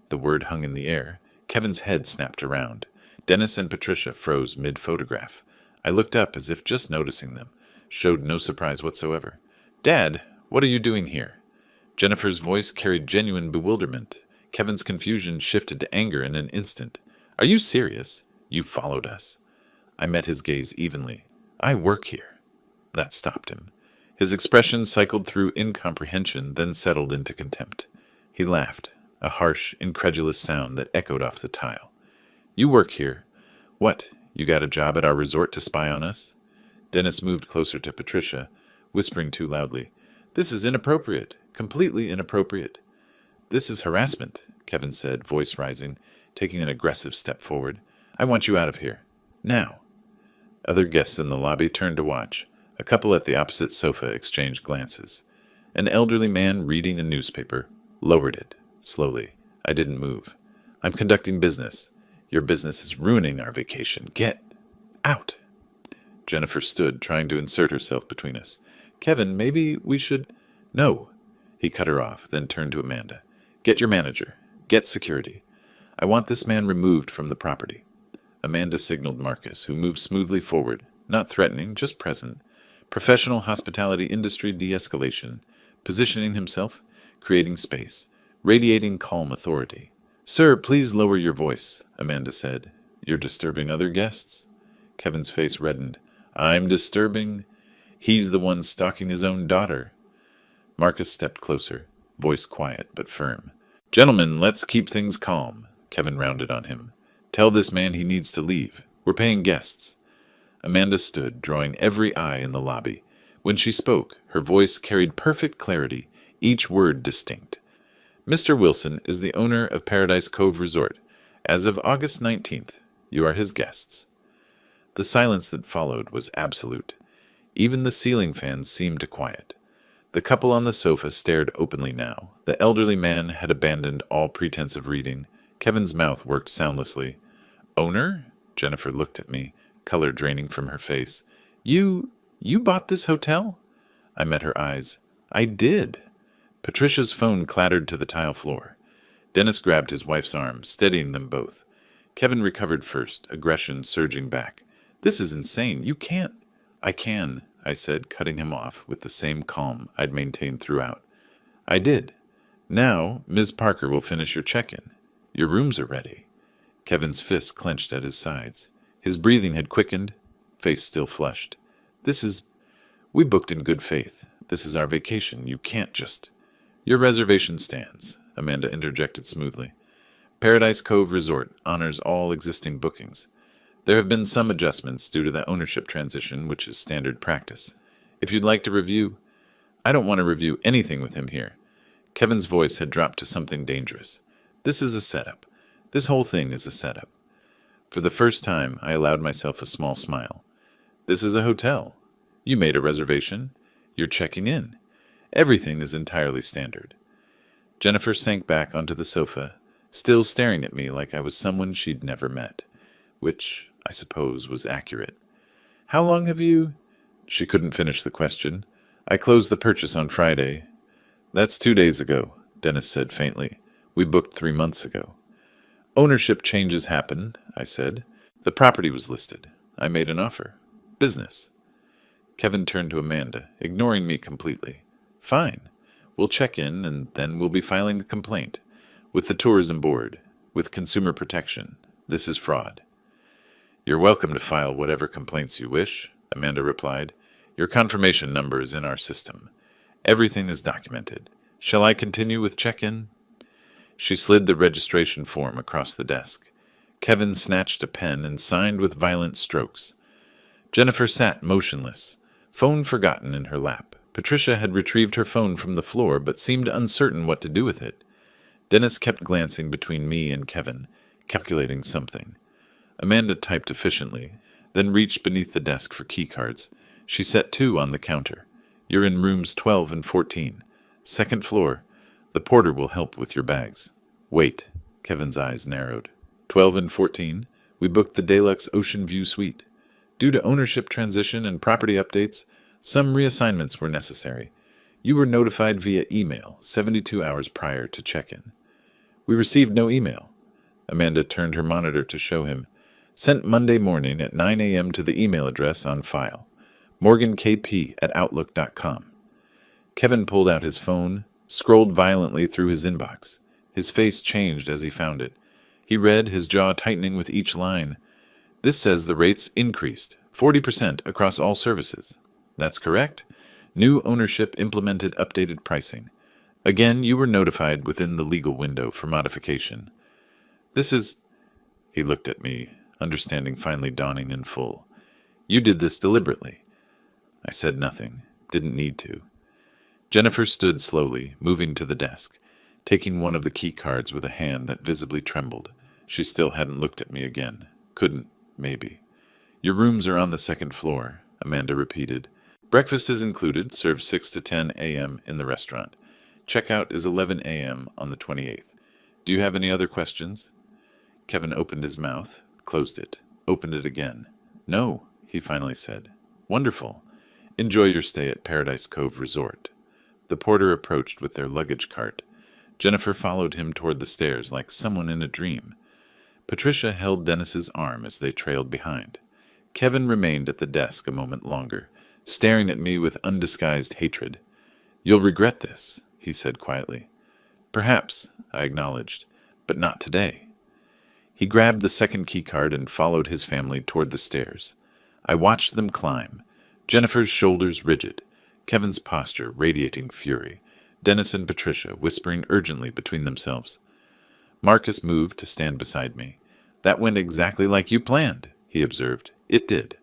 The word hung in the air. Kevin's head snapped around. Dennis and Patricia froze mid-photograph. I looked up as if just noticing them, showed no surprise whatsoever. "Dad, what are you doing here?" Jennifer's voice carried genuine bewilderment. Kevin's confusion shifted to anger in an instant. "Are you serious? You followed us." I met his gaze evenly. "I work here." That stopped him. His expression cycled through incomprehension, then settled into contempt. He laughed, a harsh, incredulous sound that echoed off the tile. "You work here. What, you got a job at our resort to spy on us?" Dennis moved closer to Patricia, whispering too loudly. "This is inappropriate, completely inappropriate." "This is harassment," Kevin said, voice rising, taking an aggressive step forward. "I want you out of here. Now." Other guests in the lobby turned to watch. A couple at the opposite sofa exchanged glances. An elderly man reading a newspaper lowered it, slowly. I didn't move. "I'm conducting business. Your business is ruining our vacation. Get out." Jennifer stood, trying to insert herself between us. "Kevin, maybe we should—" "No." He cut her off, then turned to Amanda. "Get your manager. Get security. I want this man removed from the property." Amanda signaled Marcus, who moved smoothly forward, not threatening, just present. Professional hospitality industry de-escalation, positioning himself, creating space, radiating calm authority. "Sir, please lower your voice," Amanda said. "You're disturbing other guests?" Kevin's face reddened. "I'm disturbing? He's the one stalking his own daughter." Marcus stepped closer, voice quiet but firm. "Gentlemen, let's keep things calm," Kevin rounded on him. "Tell this man he needs to leave. We're paying guests." Amanda stood, drawing every eye in the lobby. When she spoke, her voice carried perfect clarity, each word distinct. "Mr. Wilson is the owner of Paradise Cove Resort. As of August 19th, you are his guests." The silence that followed was absolute. Even the ceiling fans seemed to quiet. The couple on the sofa stared openly now. The elderly man had abandoned all pretense of reading. Kevin's mouth worked soundlessly. "Owner?" Jennifer looked at me, color draining from her face. You bought this hotel?" I met her eyes. "I did." Patricia's phone clattered to the tile floor. Dennis grabbed his wife's arm, steadying them both. Kevin recovered first, aggression surging back. "This is insane. You can't." "I can," I said, cutting him off with the same calm I'd maintained throughout. "I did. Now, Ms. Parker will finish your check-in. Your rooms are ready." Kevin's fists clenched at his sides. His breathing had quickened, face still flushed. We booked in good faith. This is our vacation. You can't just..." "Your reservation stands," Amanda interjected smoothly. "Paradise Cove Resort honors all existing bookings. There have been some adjustments due to the ownership transition, which is standard practice. If you'd like to review..." "I don't want to review anything with him here." Kevin's voice had dropped to something dangerous. "This is a setup. This whole thing is a setup." For the first time, I allowed myself a small smile. "This is a hotel. You made a reservation. You're checking in. Everything is entirely standard." Jennifer sank back onto the sofa, still staring at me like I was someone she'd never met, which, I suppose, was accurate. "How long have you..." She couldn't finish the question. "I closed the purchase on Friday." "That's 2 days ago," Dennis said faintly. "We booked 3 months ago." "Ownership changes happened," I said. "The property was listed. I made an offer. Business." Kevin turned to Amanda, ignoring me completely. "Fine. We'll check in, and then we'll be filing a complaint. With the tourism board. With consumer protection. This is fraud." "You're welcome to file whatever complaints you wish," Amanda replied. "Your confirmation number is in our system. Everything is documented. Shall I continue with check-in?" She slid the registration form across the desk. Kevin snatched a pen and signed with violent strokes. Jennifer sat motionless, phone forgotten in her lap. Patricia had retrieved her phone from the floor but seemed uncertain what to do with it. Dennis kept glancing between me and Kevin, calculating something. Amanda typed efficiently, then reached beneath the desk for keycards. She set 2 on the counter. "You're in rooms 12 and 14. Second floor. The porter will help with your bags." "Wait." Kevin's eyes narrowed. 12 and 14. We booked the Deluxe Ocean View Suite. Due to ownership transition and property updates, some reassignments were necessary. You were notified via email 72 hours prior to check-in." "We received no email." Amanda turned her monitor to show him. "Sent Monday morning at 9 a.m. to the email address on file. morgankp@outlook.com. Kevin pulled out his phone, scrolled violently through his inbox. His face changed as he found it. He read, his jaw tightening with each line. "This says the rates increased, 40% across all services." "That's correct. New ownership implemented updated pricing. Again, you were notified within the legal window for modification." "This is..." He looked at me, understanding finally dawning in full. "You did this deliberately." I said nothing. Didn't need to. Jennifer stood slowly, moving to the desk, taking one of the key cards with a hand that visibly trembled. She still hadn't looked at me again. Couldn't, maybe. "Your rooms are on the second floor," Amanda repeated. "Breakfast is included, served 6 to 10 a.m. in the restaurant. Checkout is 11 a.m. on the 28th. Do you have any other questions?" Kevin opened his mouth, closed it, opened it again. "No," he finally said. "Wonderful. Enjoy your stay at Paradise Cove Resort." The porter approached with their luggage cart. Jennifer followed him toward the stairs like someone in a dream. Patricia held Dennis's arm as they trailed behind. Kevin remained at the desk a moment longer, staring at me with undisguised hatred. "You'll regret this," he said quietly. "Perhaps," I acknowledged, "but not today." He grabbed the second keycard and followed his family toward the stairs. I watched them climb, Jennifer's shoulders rigid, Kevin's posture radiating fury, Dennis and Patricia whispering urgently between themselves. Marcus moved to stand beside me. "That went exactly like you planned," he observed. "It did.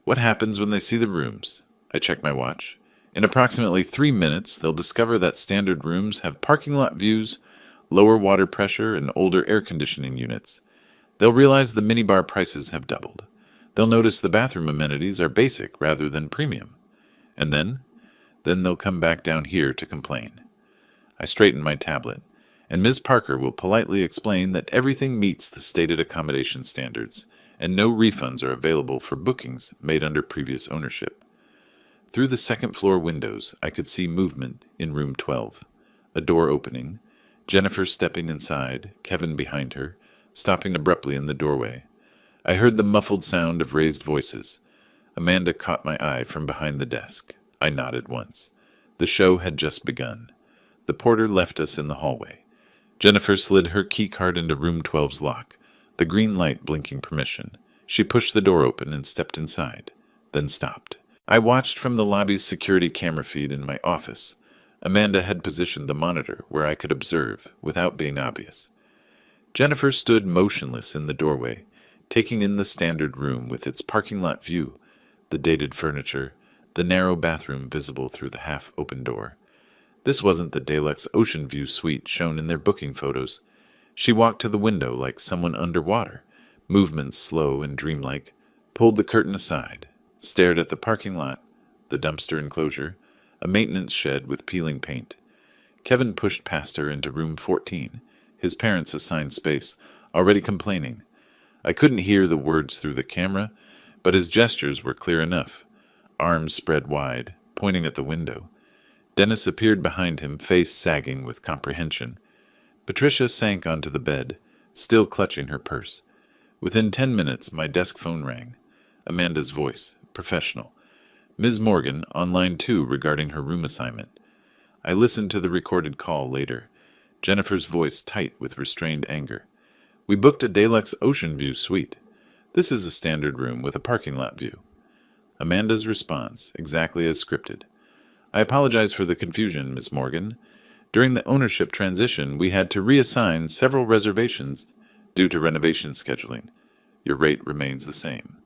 What happens when they see the rooms?" I checked my watch. "In approximately 3 minutes, they'll discover that standard rooms have parking lot views, lower water pressure, and older air conditioning units. They'll realize the minibar prices have doubled. They'll notice the bathroom amenities are basic rather than premium. And then they'll come back down here to complain." I straightened my tablet, and Ms. Parker will politely explain that everything meets the stated accommodation standards, and no refunds are available for bookings made under previous ownership. Through the second-floor windows, I could see movement in room 12. A door opening, Jennifer stepping inside, Kevin behind her, stopping abruptly in the doorway. I heard the muffled sound of raised voices. Amanda caught my eye from behind the desk. I nodded once. The show had just begun. The porter left us in the hallway. Jennifer slid her keycard into room 12's lock, the green light blinking permission. She pushed the door open and stepped inside, then stopped. I watched from the lobby's security camera feed in my office. Amanda had positioned the monitor where I could observe, without being obvious. Jennifer stood motionless in the doorway, taking in the standard room with its parking lot view, the dated furniture, the narrow bathroom visible through the half-open door. This wasn't the deluxe ocean view suite shown in their booking photos. She walked to the window like someone underwater, movements slow and dreamlike, pulled the curtain aside, stared at the parking lot, the dumpster enclosure, a maintenance shed with peeling paint. Kevin pushed past her into room 14, his parents' assigned space, already complaining. I couldn't hear the words through the camera, but his gestures were clear enough, arms spread wide, pointing at the window. Dennis appeared behind him, face sagging with comprehension. Patricia sank onto the bed, still clutching her purse. Within 10 minutes, my desk phone rang. Amanda's voice, professional. "Ms. Morgan, on line 2 regarding her room assignment." I listened to the recorded call later, Jennifer's voice tight with restrained anger. "We booked a deluxe ocean view suite. This is a standard room with a parking lot view." Amanda's response, exactly as scripted. "I apologize for the confusion, Ms. Morgan. During the ownership transition, we had to reassign several reservations due to renovation scheduling. Your rate remains the same.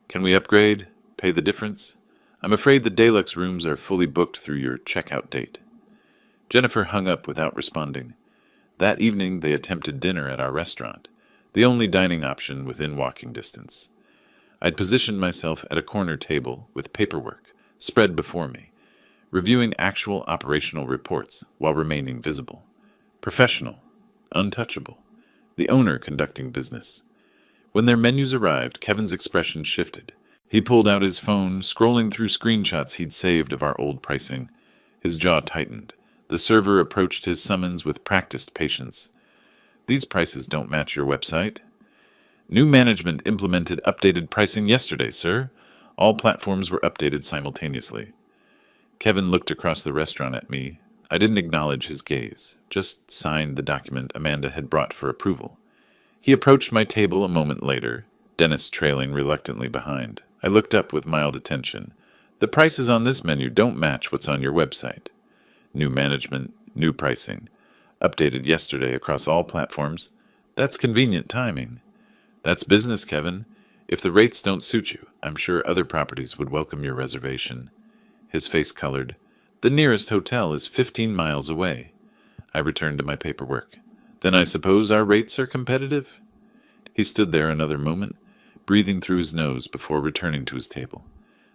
Can we upgrade? Pay the difference? I'm afraid the deluxe rooms are fully booked through your checkout date." Jennifer hung up without responding. That evening they attempted dinner at our restaurant, the only dining option within walking distance. I'd positioned myself at a corner table with paperwork spread before me, reviewing actual operational reports while remaining visible. Professional, untouchable, the owner conducting business. When their menus arrived, Kevin's expression shifted. He pulled out his phone, scrolling through screenshots he'd saved of our old pricing. His jaw tightened. The server approached his summons with practiced patience. "These prices don't match your website." "New management implemented updated pricing yesterday, sir. All platforms were updated simultaneously." Kevin looked across the restaurant at me. I didn't acknowledge his gaze, just signed the document Amanda had brought for approval. He approached my table a moment later, Dennis trailing reluctantly behind. I looked up with mild attention. "The prices on this menu don't match what's on your website." New management, new pricing. Updated yesterday across all platforms. That's convenient timing. That's business, Kevin. If the rates don't suit you, I'm sure other properties would welcome your reservation. His face colored. "The nearest hotel is 15 miles away." I returned to my paperwork. "Then I suppose our rates are competitive?" He stood there another moment, breathing through his nose before returning to his table.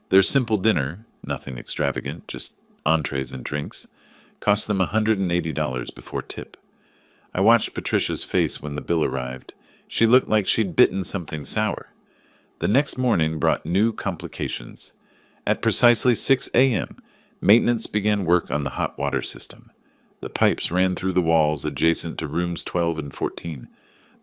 Their simple dinner, nothing extravagant, just entrees and drinks, cost them $180 before tip. I watched Patricia's face when the bill arrived. She looked like she'd bitten something sour. The next morning brought new complications. At precisely 6 a.m., maintenance began work on the hot water system. The pipes ran through the walls adjacent to rooms 12 and 14,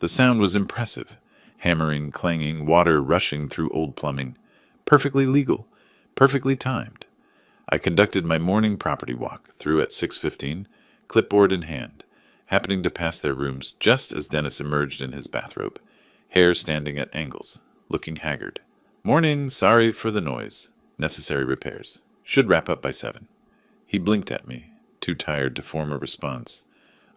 The sound was impressive. Hammering, clanging, water rushing through old plumbing. Perfectly legal. Perfectly timed. I conducted my morning property walk through at 6:15, clipboard in hand, happening to pass their rooms just as Dennis emerged in his bathrobe, hair standing at angles, looking haggard. Morning, sorry for the noise. Necessary repairs. Should wrap up by 7. He blinked at me, too tired to form a response.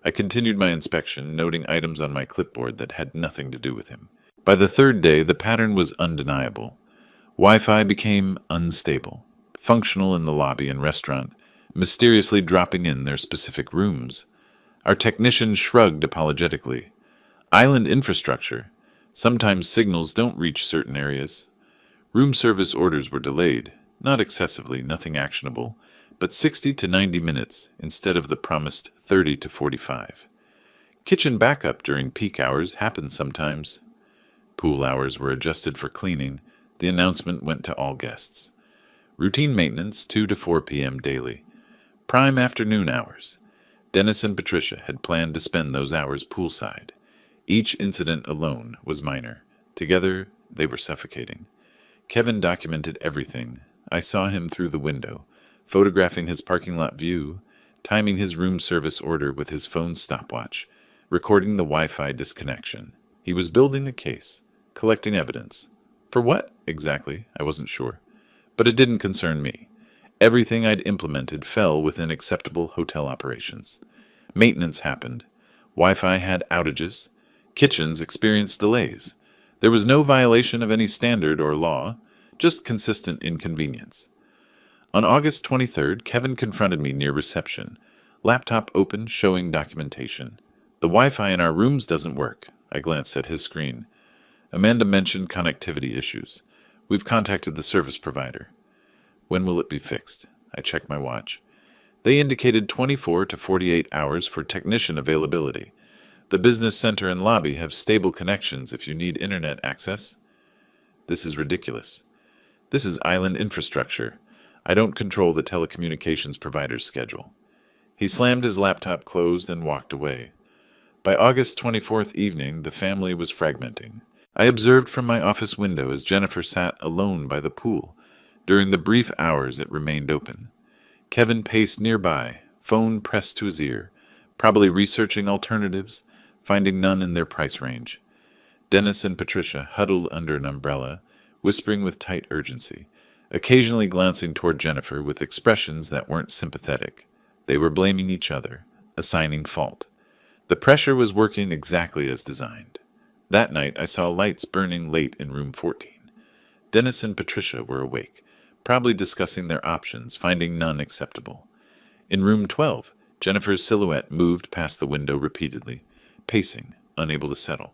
I continued my inspection, noting items on my clipboard that had nothing to do with him. By the third day, the pattern was undeniable. Wi-Fi became unstable, functional in the lobby and restaurant, mysteriously dropping in their specific rooms. Our technician shrugged apologetically. Island infrastructure. Sometimes signals don't reach certain areas. Room service orders were delayed, not excessively, nothing actionable, but 60 to 90 minutes instead of the promised 30 to 45. Kitchen backup during peak hours happens sometimes. Pool hours were adjusted for cleaning. The announcement went to all guests. Routine maintenance 2 to 4 p.m. daily. Prime afternoon hours. Dennis and Patricia had planned to spend those hours poolside. Each incident alone was minor. Together, they were suffocating. Kevin documented everything. I saw him through the window, photographing his parking lot view, timing his room service order with his phone's stopwatch, recording the Wi-Fi disconnection. He was building a case, collecting evidence. For what, exactly, I wasn't sure. But it didn't concern me. Everything I'd implemented fell within acceptable hotel operations. Maintenance happened. Wi-Fi had outages. Kitchens experienced delays. There was no violation of any standard or law, just consistent inconvenience. On August 23rd, Kevin confronted me near reception. Laptop open, showing documentation. The Wi-Fi in our rooms doesn't work. I glanced at his screen. Amanda mentioned connectivity issues. We've contacted the service provider. When will it be fixed? I checked my watch. They indicated 24 to 48 hours for technician availability. The business center and lobby have stable connections if you need internet access. This is ridiculous. This is island infrastructure. I don't control the telecommunications provider's schedule. He slammed his laptop closed and walked away. By August 24th evening, the family was fragmenting. I observed from my office window as Jennifer sat alone by the pool. During the brief hours it remained open. Kevin paced nearby, phone pressed to his ear, probably researching alternatives, finding none in their price range. Dennis and Patricia huddled under an umbrella, whispering with tight urgency, occasionally glancing toward Jennifer with expressions that weren't sympathetic. They were blaming each other, assigning fault. The pressure was working exactly as designed. That night I saw lights burning late in room 14. Dennis and Patricia were awake, probably discussing their options, finding none acceptable. In room 12, Jennifer's silhouette moved past the window repeatedly, pacing, unable to settle.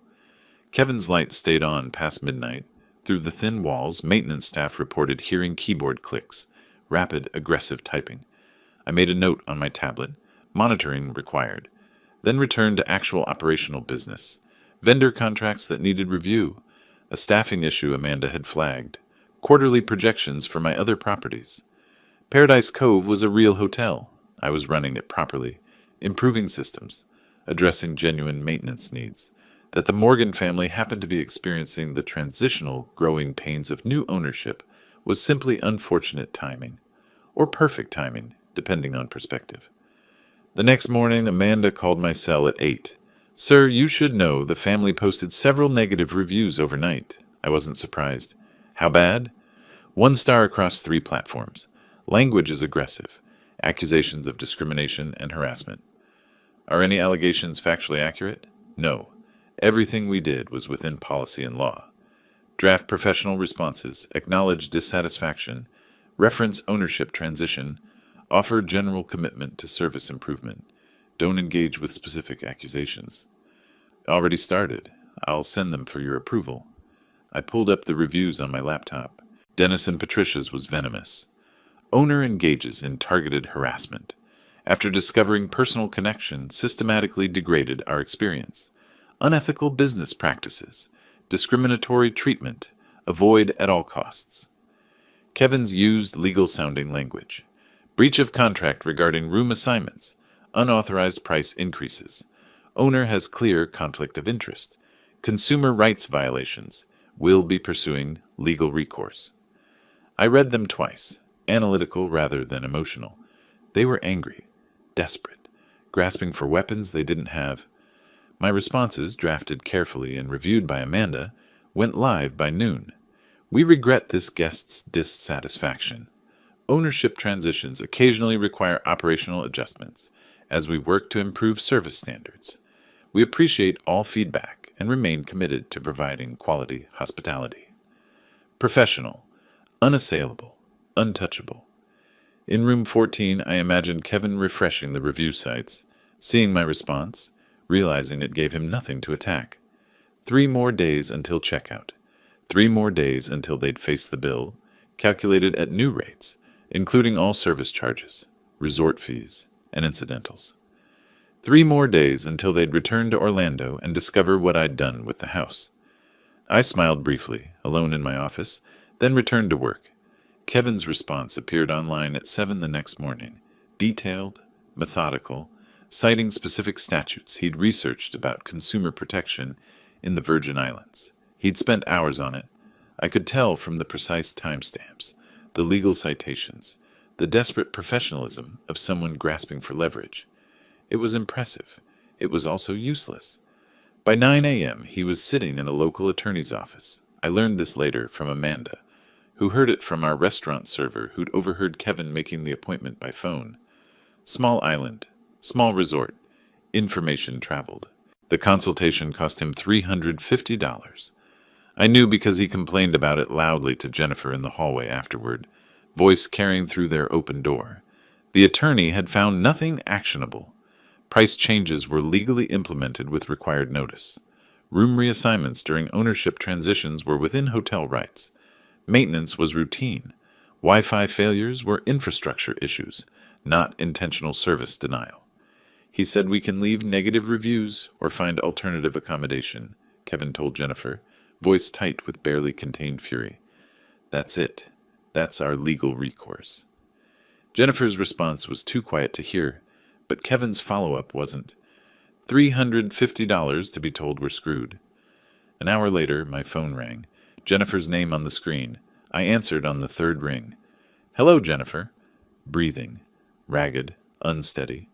Kevin's light stayed on past midnight. Through the thin walls, maintenance staff reported hearing keyboard clicks, rapid, aggressive typing. I made a note on my tablet, monitoring required, then returned to actual operational business. Vendor contracts that needed review, a staffing issue Amanda had flagged, quarterly projections for my other properties. Paradise Cove was a real hotel. I was running it properly, improving systems, addressing genuine maintenance needs. That the Morgan family happened to be experiencing the transitional growing pains of new ownership was simply unfortunate timing, or perfect timing, depending on perspective. The next morning, Amanda called my cell at 8. Sir, you should know the family posted several negative reviews overnight. I wasn't surprised. How bad? 1 star across 3 platforms. Language is aggressive. Accusations of discrimination and harassment. Are any allegations factually accurate? No. Everything we did was within policy and law. Draft professional responses, acknowledge dissatisfaction, reference ownership transition, offer general commitment to service improvement. Don't engage with specific accusations. Already started. I'll send them for your approval. I pulled up the reviews on my laptop. Dennis and Patricia's was venomous. Owner engages in targeted harassment. After discovering personal connection, systematically degraded our experience. Unethical business practices. Discriminatory treatment. Avoid at all costs. Kevin's used legal-sounding language. Breach of contract regarding room assignments. Unauthorized price increases. Owner has clear conflict of interest. Consumer rights violations. Will be pursuing legal recourse. I read them twice, analytical rather than emotional. They were angry, desperate, grasping for weapons they didn't have. My responses, drafted carefully and reviewed by Amanda, went live by noon. We regret this guest's dissatisfaction. Ownership transitions occasionally require operational adjustments as we work to improve service standards. We appreciate all feedback and remain committed to providing quality hospitality. Professional, unassailable, untouchable. In room 14, I imagined Kevin refreshing the review sites, seeing my response, realizing it gave him nothing to attack. 3 more days until checkout. 3 more days until they'd face the bill, calculated at new rates, including all service charges, resort fees, and incidentals. 3 more days until they'd return to Orlando and discover what I'd done with the house. I smiled briefly, alone in my office, then returned to work. Kevin's response appeared online at 7 the next morning, detailed, methodical, citing specific statutes he'd researched about consumer protection in the Virgin Islands. He'd spent hours on it. I could tell from the precise timestamps, the legal citations, the desperate professionalism of someone grasping for leverage. It was impressive. It was also useless. By 9 a.m., he was sitting in a local attorney's office. I learned this later from Amanda, who heard it from our restaurant server who'd overheard Kevin making the appointment by phone. Small island, small resort, information traveled. The consultation cost him $350. I knew because he complained about it loudly to Jennifer in the hallway afterward, voice carrying through their open door. The attorney had found nothing actionable. Price changes were legally implemented with required notice. Room reassignments during ownership transitions were within hotel rights. Maintenance was routine. Wi-Fi failures were infrastructure issues, not intentional service denial. He said we can leave negative reviews or find alternative accommodation, Kevin told Jennifer, voice tight with barely contained fury. That's it. That's our legal recourse. Jennifer's response was too quiet to hear, but Kevin's follow-up wasn't. $350 to be told we're screwed. An hour later, my phone rang. Jennifer's name on the screen. I answered on the 3rd ring. Hello, Jennifer. Breathing. Ragged. Unsteady.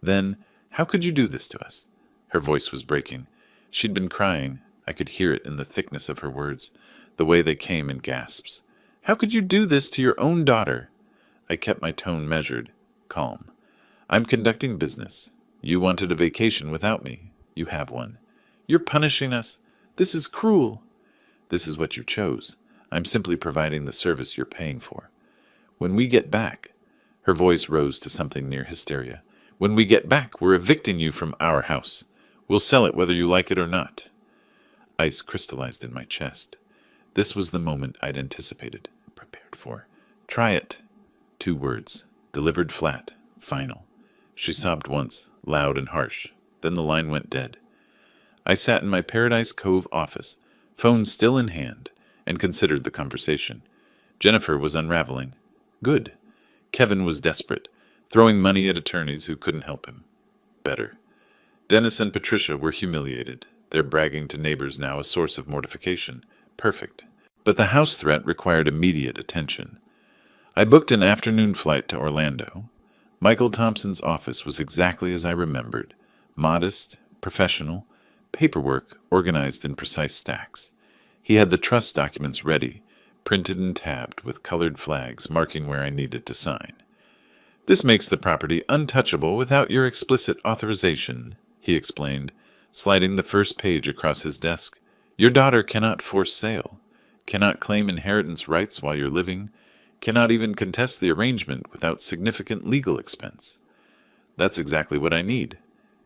Then, how could you do this to us? Her voice was breaking. She'd been crying. I could hear it in the thickness of her words, the way they came in gasps. How could you do this to your own daughter? I kept my tone measured, calm. I'm conducting business. You wanted a vacation without me. You have one. You're punishing us. This is cruel. This is what you chose. I'm simply providing the service you're paying for. When we get back, her voice rose to something near hysteria. When we get back, we're evicting you from our house. We'll sell it whether you like it or not. Ice crystallized in my chest. This was the moment I'd anticipated, prepared for. Try it. 2 words, delivered flat, final. She sobbed once, loud and harsh. Then the line went dead. I sat in my Paradise Cove office, phone still in hand, and considered the conversation. Jennifer was unraveling. Good. Kevin was desperate, throwing money at attorneys who couldn't help him. Better. Dennis and Patricia were humiliated, their bragging to neighbors now a source of mortification. Perfect. But the house threat required immediate attention. I booked an afternoon flight to Orlando. Michael Thompson's office was exactly as I remembered. Modest, professional, paperwork organized in precise stacks. He had the trust documents ready, printed and tabbed with colored flags marking where I needed to sign. This makes the property untouchable without your explicit authorization, he explained, sliding the first page across his desk. Your daughter cannot force sale, cannot claim inheritance rights while you're living, cannot even contest the arrangement without significant legal expense. That's exactly what I need.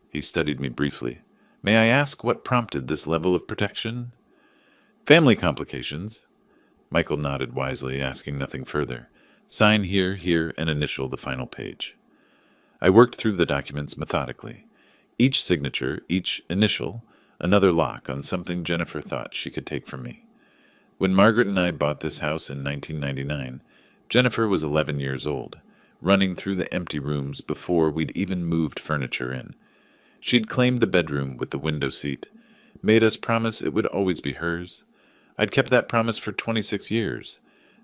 He studied me briefly. May I ask what prompted this level of protection? Family complications. Michael nodded wisely, asking nothing further. Sign here, here, and initial the final page. I worked through the documents methodically. Each signature, each initial, another lock on something Jennifer thought she could take from me. When Margaret and I bought this house in 1999, Jennifer was 11 years old, running through the empty rooms before we'd even moved furniture in. She'd claimed the bedroom with the window seat, made us promise it would always be hers. I'd kept that promise for 26 years.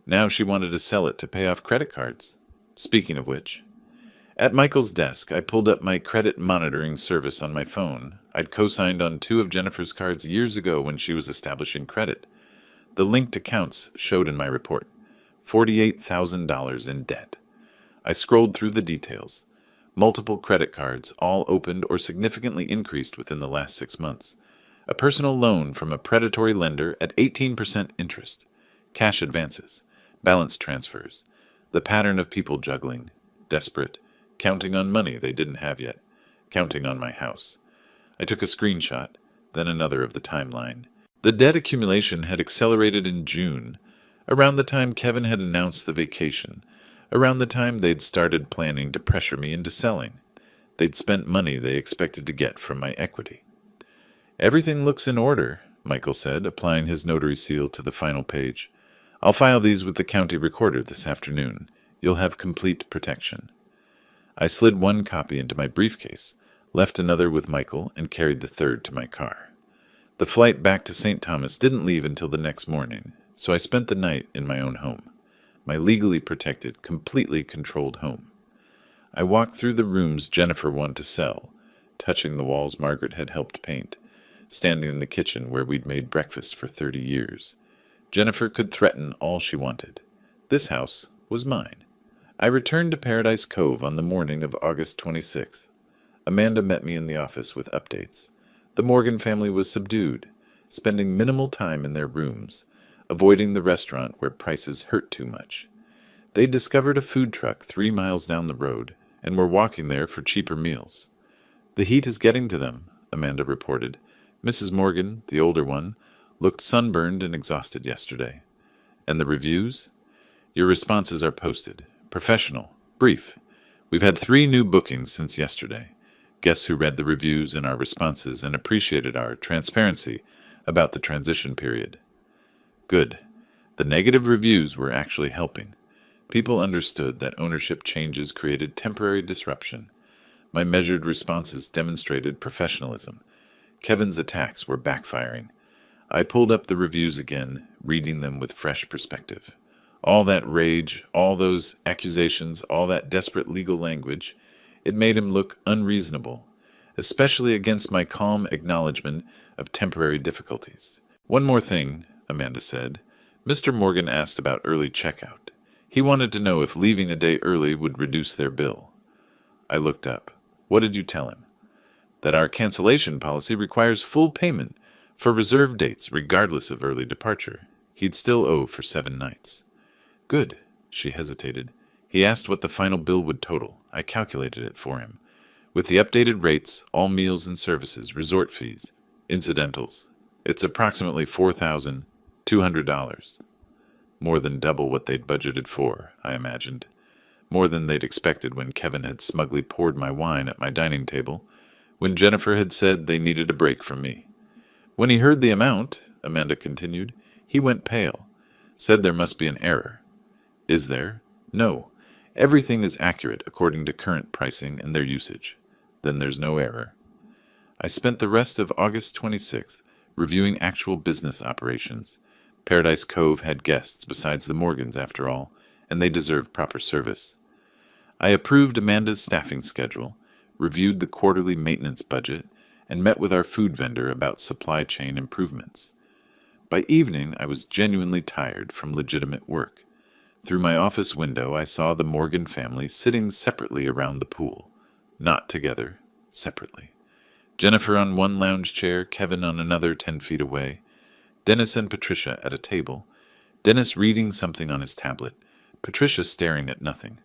Now she wanted to sell it to pay off credit cards. Speaking of which, at Michael's desk, I pulled up my credit monitoring service on my phone. I'd co-signed on 2 of Jennifer's cards years ago when she was establishing credit. The linked accounts showed in my report. $48,000 in debt. I scrolled through the details. Multiple credit cards, all opened or significantly increased within the last 6 months. A personal loan from a predatory lender at 18% interest. Cash advances. Balance transfers. The pattern of people juggling. Desperate. Counting on money they didn't have yet. Counting on my house. I took a screenshot, then another of the timeline. The debt accumulation had accelerated in June, around the time Kevin had announced the vacation, around the time they'd started planning to pressure me into selling. They'd spent money they expected to get from my equity. Everything looks in order, Michael said, applying his notary seal to the final page. I'll file these with the county recorder this afternoon. You'll have complete protection. I slid one copy into my briefcase, left another with Michael, and carried the third to my car. The flight back to St. Thomas didn't leave until the next morning, so I spent the night in my own home, my legally protected, completely controlled home. I walked through the rooms Jennifer wanted to sell, touching the walls Margaret had helped paint, standing in the kitchen where we'd made breakfast for 30 years. Jennifer could threaten all she wanted. This house was mine. I returned to Paradise Cove on the morning of August 26th. Amanda met me in the office with updates. The Morgan family was subdued, spending minimal time in their rooms, avoiding the restaurant where prices hurt too much. They discovered a food truck 3 miles down the road and were walking there for cheaper meals. The heat is getting to them, Amanda reported. Mrs. Morgan, the older one, looked sunburned and exhausted yesterday. And the reviews? Your responses are posted. Professional. Brief. We've had 3 new bookings since yesterday. Guests who read the reviews and our responses and appreciated our transparency about the transition period. Good. The negative reviews were actually helping. People understood that ownership changes created temporary disruption. My measured responses demonstrated professionalism. Kevin's attacks were backfiring. I pulled up the reviews again, reading them with fresh perspective. All that rage, all those accusations, all that desperate legal language, it made him look unreasonable, especially against my calm acknowledgement of temporary difficulties. One more thing, Amanda said. Mr. Morgan asked about early checkout. He wanted to know if leaving a day early would reduce their bill. I looked up. What did you tell him? That our cancellation policy requires full payment for reserve dates regardless of early departure. He'd still owe for 7 nights. Good, she hesitated. He asked what the final bill would total. I calculated it for him. With the updated rates, all meals and services, resort fees, incidentals, it's approximately $4,200. More than double what they'd budgeted for, I imagined. More than they'd expected when Kevin had smugly poured my wine at my dining table, when Jennifer had said they needed a break from me. When he heard the amount, Amanda continued, he went pale, said there must be an error. Is there? No. Everything is accurate according to current pricing and their usage. Then there's no error. I spent the rest of August 26th reviewing actual business operations. Paradise Cove had guests besides the Morgans, after all, and they deserved proper service. I approved Amanda's staffing schedule, reviewed the quarterly maintenance budget, and met with our food vendor about supply chain improvements. By evening, I was genuinely tired from legitimate work. Through my office window, I saw the Morgan family sitting separately around the pool. Not together, separately. Jennifer on one lounge chair, Kevin on another 10 feet away. Dennis and Patricia at a table. Dennis reading something on his tablet. Patricia staring at nothing.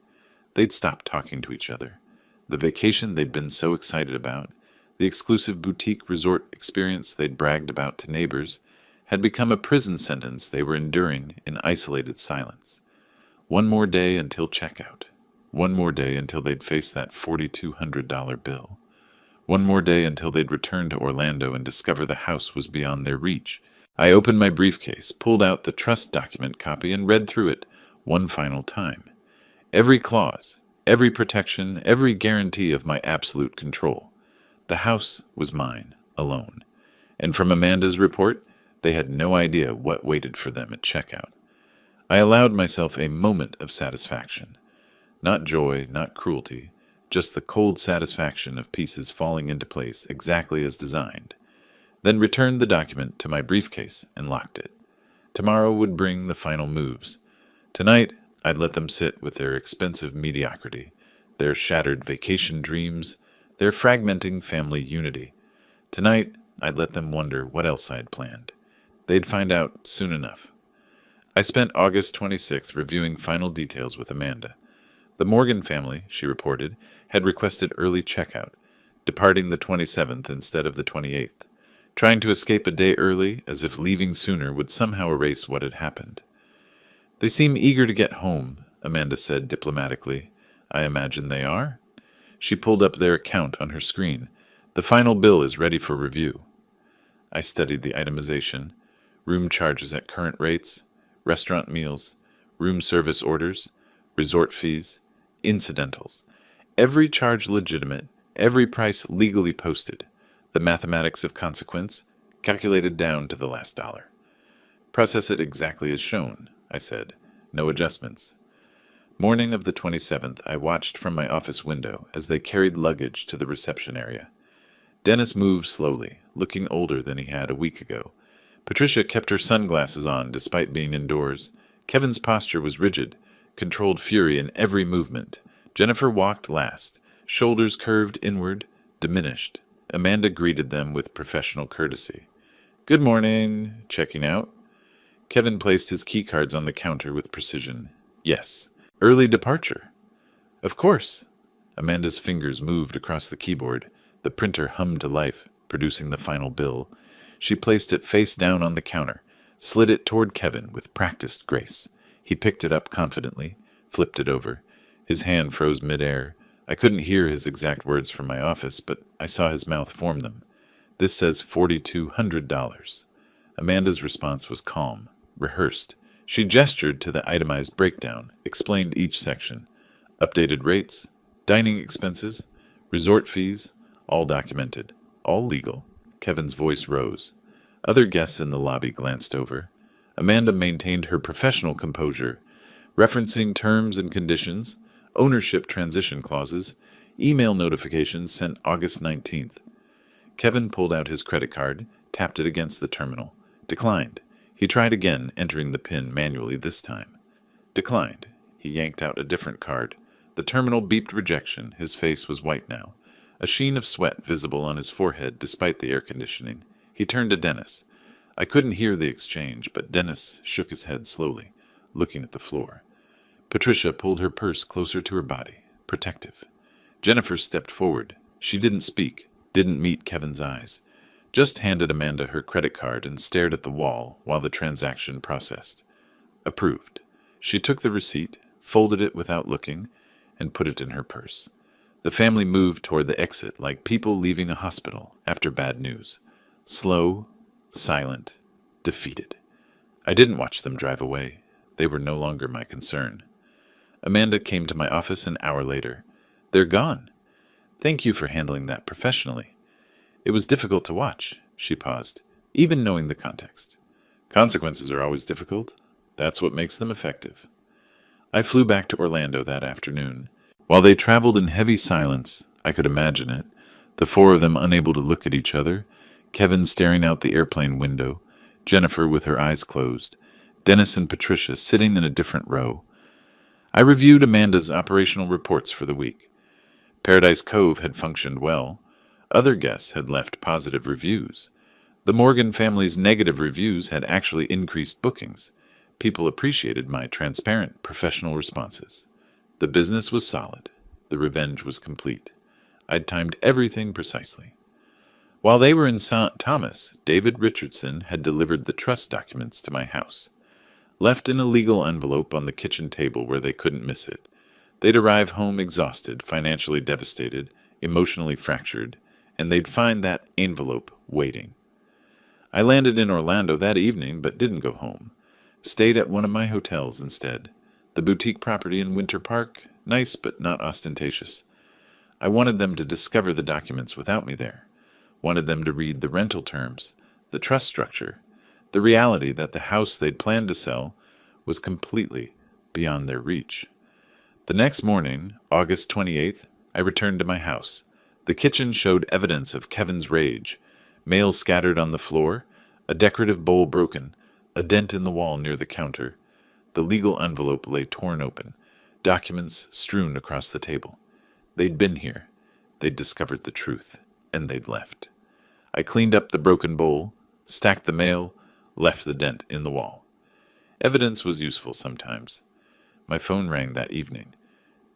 They'd stopped talking to each other. The vacation they'd been so excited about, the exclusive boutique resort experience they'd bragged about to neighbors, had become a prison sentence they were enduring in isolated silence. One more day until checkout. One more day until they'd face that $4,200 bill. One more day until they'd return to Orlando and discover the house was beyond their reach. I opened my briefcase, pulled out the trust document copy, and read through it one final time. Every clause, every protection, every guarantee of my absolute control. The house was mine, alone. And from Amanda's report, they had no idea what waited for them at checkout. I allowed myself a moment of satisfaction. Not joy, not cruelty, just the cold satisfaction of pieces falling into place exactly as designed. Then returned the document to my briefcase and locked it. Tomorrow would bring the final moves. Tonight, I'd let them sit with their expensive mediocrity, their shattered vacation dreams, their fragmenting family unity. Tonight, I'd let them wonder what else I'd planned. They'd find out soon enough. I spent August 26th reviewing final details with Amanda. The Morgan family, she reported, had requested early checkout, departing the 27th instead of the 28th, trying to escape a day early as if leaving sooner would somehow erase what had happened. They seem eager to get home, Amanda said diplomatically. I imagine they are. She pulled up their account on her screen. The final bill is ready for review. I studied the itemization, room charges at current rates, restaurant meals, room service orders, resort fees, incidentals. Every charge legitimate, every price legally posted. The mathematics of consequence, calculated down to the last dollar. Process it exactly as shown, I said. No adjustments. Morning of the 27th, I watched from my office window as they carried luggage to the reception area. Dennis moved slowly, looking older than he had a week ago. Patricia kept her sunglasses on despite being indoors. Kevin's posture was rigid, controlled fury in every movement. Jennifer walked last, shoulders curved inward, diminished. Amanda greeted them with professional courtesy. Good morning, checking out. Kevin placed his keycards on the counter with precision. Yes. Early departure. Of course. Amanda's fingers moved across the keyboard. The printer hummed to life, producing the final bill. She placed it face down on the counter, slid it toward Kevin with practiced grace. He picked it up confidently, flipped it over. His hand froze midair. I couldn't hear his exact words from my office, but I saw his mouth form them. This says $4,200. Amanda's response was calm, rehearsed. She gestured to the itemized breakdown, explained each section. Updated rates, dining expenses, resort fees, all documented, all legal. Kevin's voice rose. Other guests in the lobby glanced over. Amanda maintained her professional composure, referencing terms and conditions, ownership transition clauses, email notifications sent August 19th. Kevin pulled out his credit card, tapped it against the terminal. Declined. He tried again, entering the PIN manually this time. Declined. He yanked out a different card. The terminal beeped rejection. His face was white now, a sheen of sweat visible on his forehead despite the air conditioning. He turned to Dennis. I couldn't hear the exchange, but Dennis shook his head slowly, looking at the floor. Patricia pulled her purse closer to her body, protective. Jennifer stepped forward. She didn't speak, didn't meet Kevin's eyes. Just handed Amanda her credit card and stared at the wall while the transaction processed. Approved. She took the receipt, folded it without looking, and put it in her purse. The family moved toward the exit like people leaving a hospital after bad news. Slow, silent, defeated. I didn't watch them drive away. They were no longer my concern. Amanda came to my office an hour later. They're gone. Thank you for handling that professionally. It was difficult to watch, she paused, even knowing the context. Consequences are always difficult. That's what makes them effective. I flew back to Orlando that afternoon. While they traveled in heavy silence, I could imagine it, the four of them unable to look at each other, Kevin staring out the airplane window, Jennifer with her eyes closed, Dennis and Patricia sitting in a different row. I reviewed Amanda's operational reports for the week. Paradise Cove had functioned well. Other guests had left positive reviews. The Morgan family's negative reviews had actually increased bookings. People appreciated my transparent, professional responses. The business was solid. The revenge was complete. I'd timed everything precisely. While they were in St. Thomas, David Richardson had delivered the trust documents to my house. Left in a legal envelope on the kitchen table where they couldn't miss it. They'd arrive home exhausted, financially devastated, emotionally fractured, and they'd find that envelope waiting. I landed in Orlando that evening but didn't go home. Stayed at one of my hotels instead. The boutique property in Winter Park, nice but not ostentatious. I wanted them to discover the documents without me there. Wanted them to read the rental terms, the trust structure, the reality that the house they'd planned to sell was completely beyond their reach. The next morning, August 28th, I returned to my house. The kitchen showed evidence of Kevin's rage. Mail scattered on the floor, a decorative bowl broken, a dent in the wall near the counter. The legal envelope lay torn open, documents strewn across the table. They'd been here. They'd discovered the truth, and they'd left. I cleaned up the broken bowl, stacked the mail, left the dent in the wall. Evidence was useful sometimes. My phone rang that evening.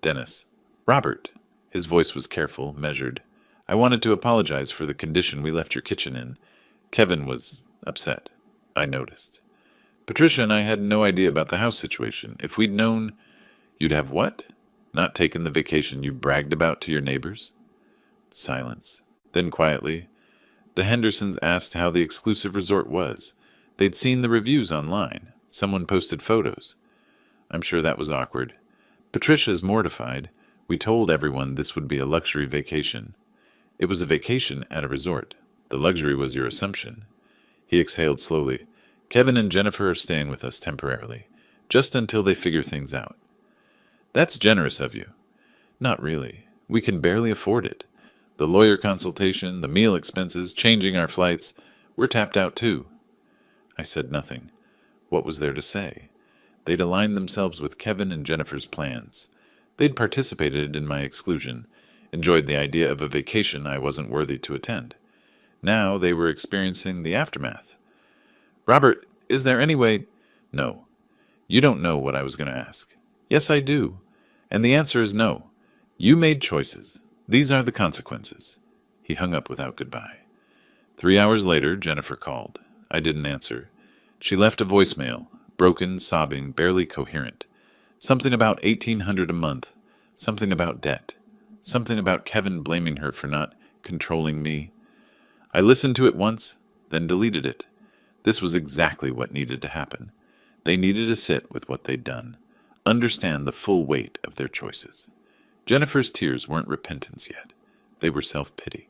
Dennis. Robert. His voice was careful, measured. I wanted to apologize for the condition we left your kitchen in. Kevin was upset. I noticed. Patricia and I had no idea about the house situation. If we'd known, you'd have what? Not taken the vacation you bragged about to your neighbors? Silence. Then quietly, the Hendersons asked how the exclusive resort was. They'd seen the reviews online. Someone posted photos. I'm sure that was awkward. Patricia's mortified. We told everyone this would be a luxury vacation. It was a vacation at a resort. The luxury was your assumption. He exhaled slowly. Kevin and Jennifer are staying with us temporarily, just until they figure things out. That's generous of you. Not really. We can barely afford it. The lawyer consultation, the meal expenses, changing our flights. We're tapped out too. I said nothing. What was there to say? They'd aligned themselves with Kevin and Jennifer's plans. They'd participated in my exclusion, enjoyed the idea of a vacation I wasn't worthy to attend. Now they were experiencing the aftermath. Robert, is there any way... No. You don't know what I was going to ask. Yes, I do. And the answer is no. You made choices. These are the consequences. He hung up without goodbye. 3 hours later, Jennifer called. I didn't answer. She left a voicemail, broken, sobbing, barely coherent. Something about $1,800 a month. Something about debt. Something about Kevin blaming her for not controlling me. I listened to it once, then deleted it. This was exactly what needed to happen. They needed to sit with what they'd done, understand the full weight of their choices. Jennifer's tears weren't repentance yet. They were self-pity.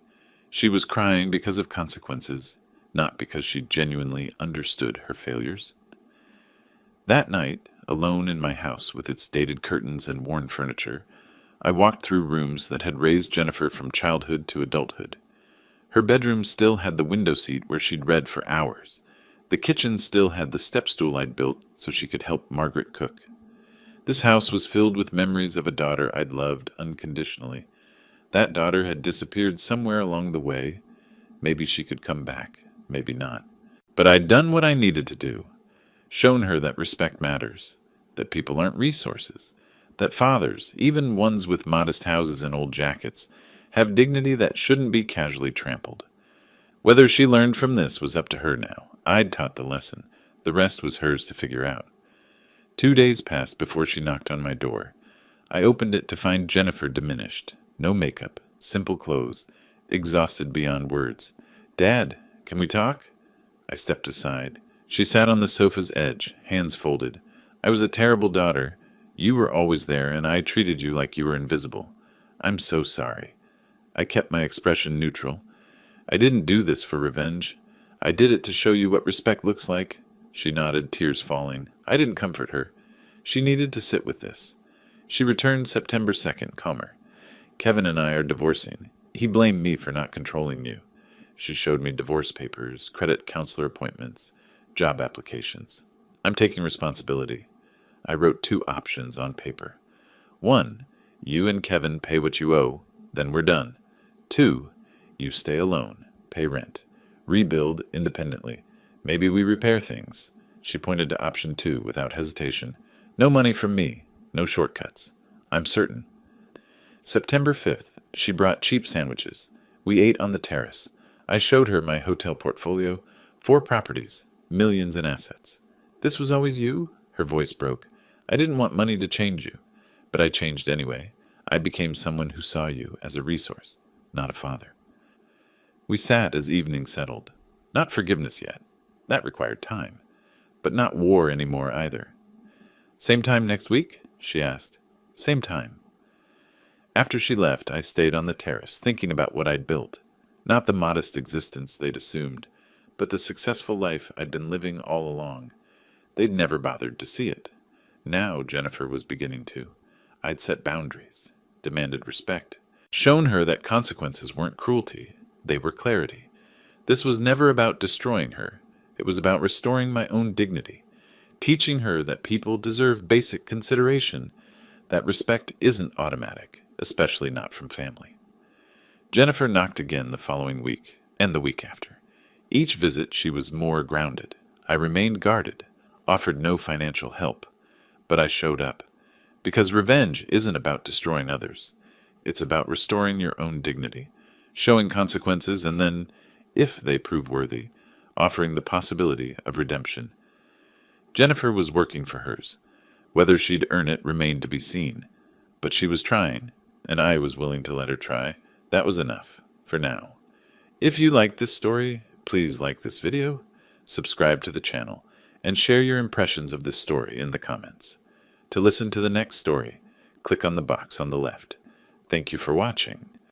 She was crying because of consequences, not because she genuinely understood her failures. That night, alone in my house with its dated curtains and worn furniture, I walked through rooms that had raised Jennifer from childhood to adulthood. Her bedroom still had the window seat where she'd read for hours. The kitchen still had the step stool I'd built so she could help Margaret cook. This house was filled with memories of a daughter I'd loved unconditionally. That daughter had disappeared somewhere along the way. Maybe she could come back, maybe not. But I'd done what I needed to do. Shown her that respect matters, that people aren't resources, that fathers, even ones with modest houses and old jackets, have dignity that shouldn't be casually trampled. Whether she learned from this was up to her now. I'd taught the lesson. The rest was hers to figure out. 2 days passed before she knocked on my door. I opened it to find Jennifer diminished. No makeup, simple clothes, exhausted beyond words. Dad, can we talk? I stepped aside. She sat on the sofa's edge, hands folded. I was a terrible daughter. You were always there, and I treated you like you were invisible. I'm so sorry. I kept my expression neutral. I didn't do this for revenge. I did it to show you what respect looks like. She nodded, tears falling. I didn't comfort her. She needed to sit with this. She returned September 2nd, calmer. Kevin and I are divorcing. He blamed me for not controlling you. She showed me divorce papers, credit counselor appointments, job applications. I'm taking responsibility. I wrote 2 options on paper. 1, you and Kevin pay what you owe, then we're done. 2, you stay alone, pay rent, rebuild independently. Maybe we repair things. She pointed to option 2 without hesitation. No money from me, no shortcuts. I'm certain. September 5th, she brought cheap sandwiches. We ate on the terrace. I showed her my hotel portfolio, 4 properties, millions in assets. This was always you? Her voice broke. I didn't want money to change you, but I changed anyway. I became someone who saw you as a resource, not a father. We sat as evening settled. Not forgiveness yet. That required time. But not war anymore either. Same time next week? She asked. Same time. After she left, I stayed on the terrace, thinking about what I'd built. Not the modest existence they'd assumed, but the successful life I'd been living all along. They'd never bothered to see it. Now Jennifer was beginning to. I'd set boundaries, demanded respect, shown her that consequences weren't cruelty, they were clarity. This was never about destroying her. It was about restoring my own dignity, teaching her that people deserve basic consideration, that respect isn't automatic, especially not from family. Jennifer knocked again the following week, and the week after. Each visit she was more grounded. I remained guarded, offered no financial help, but I showed up. Because revenge isn't about destroying others. It's about restoring your own dignity, showing consequences, and then, if they prove worthy, offering the possibility of redemption. Jennifer was working for hers. Whether she'd earn it remained to be seen. But she was trying, and I was willing to let her try. That was enough, for now. If you liked this story, please like this video, subscribe to the channel, and share your impressions of this story in the comments. To listen to the next story, click on the box on the left. Thank you for watching,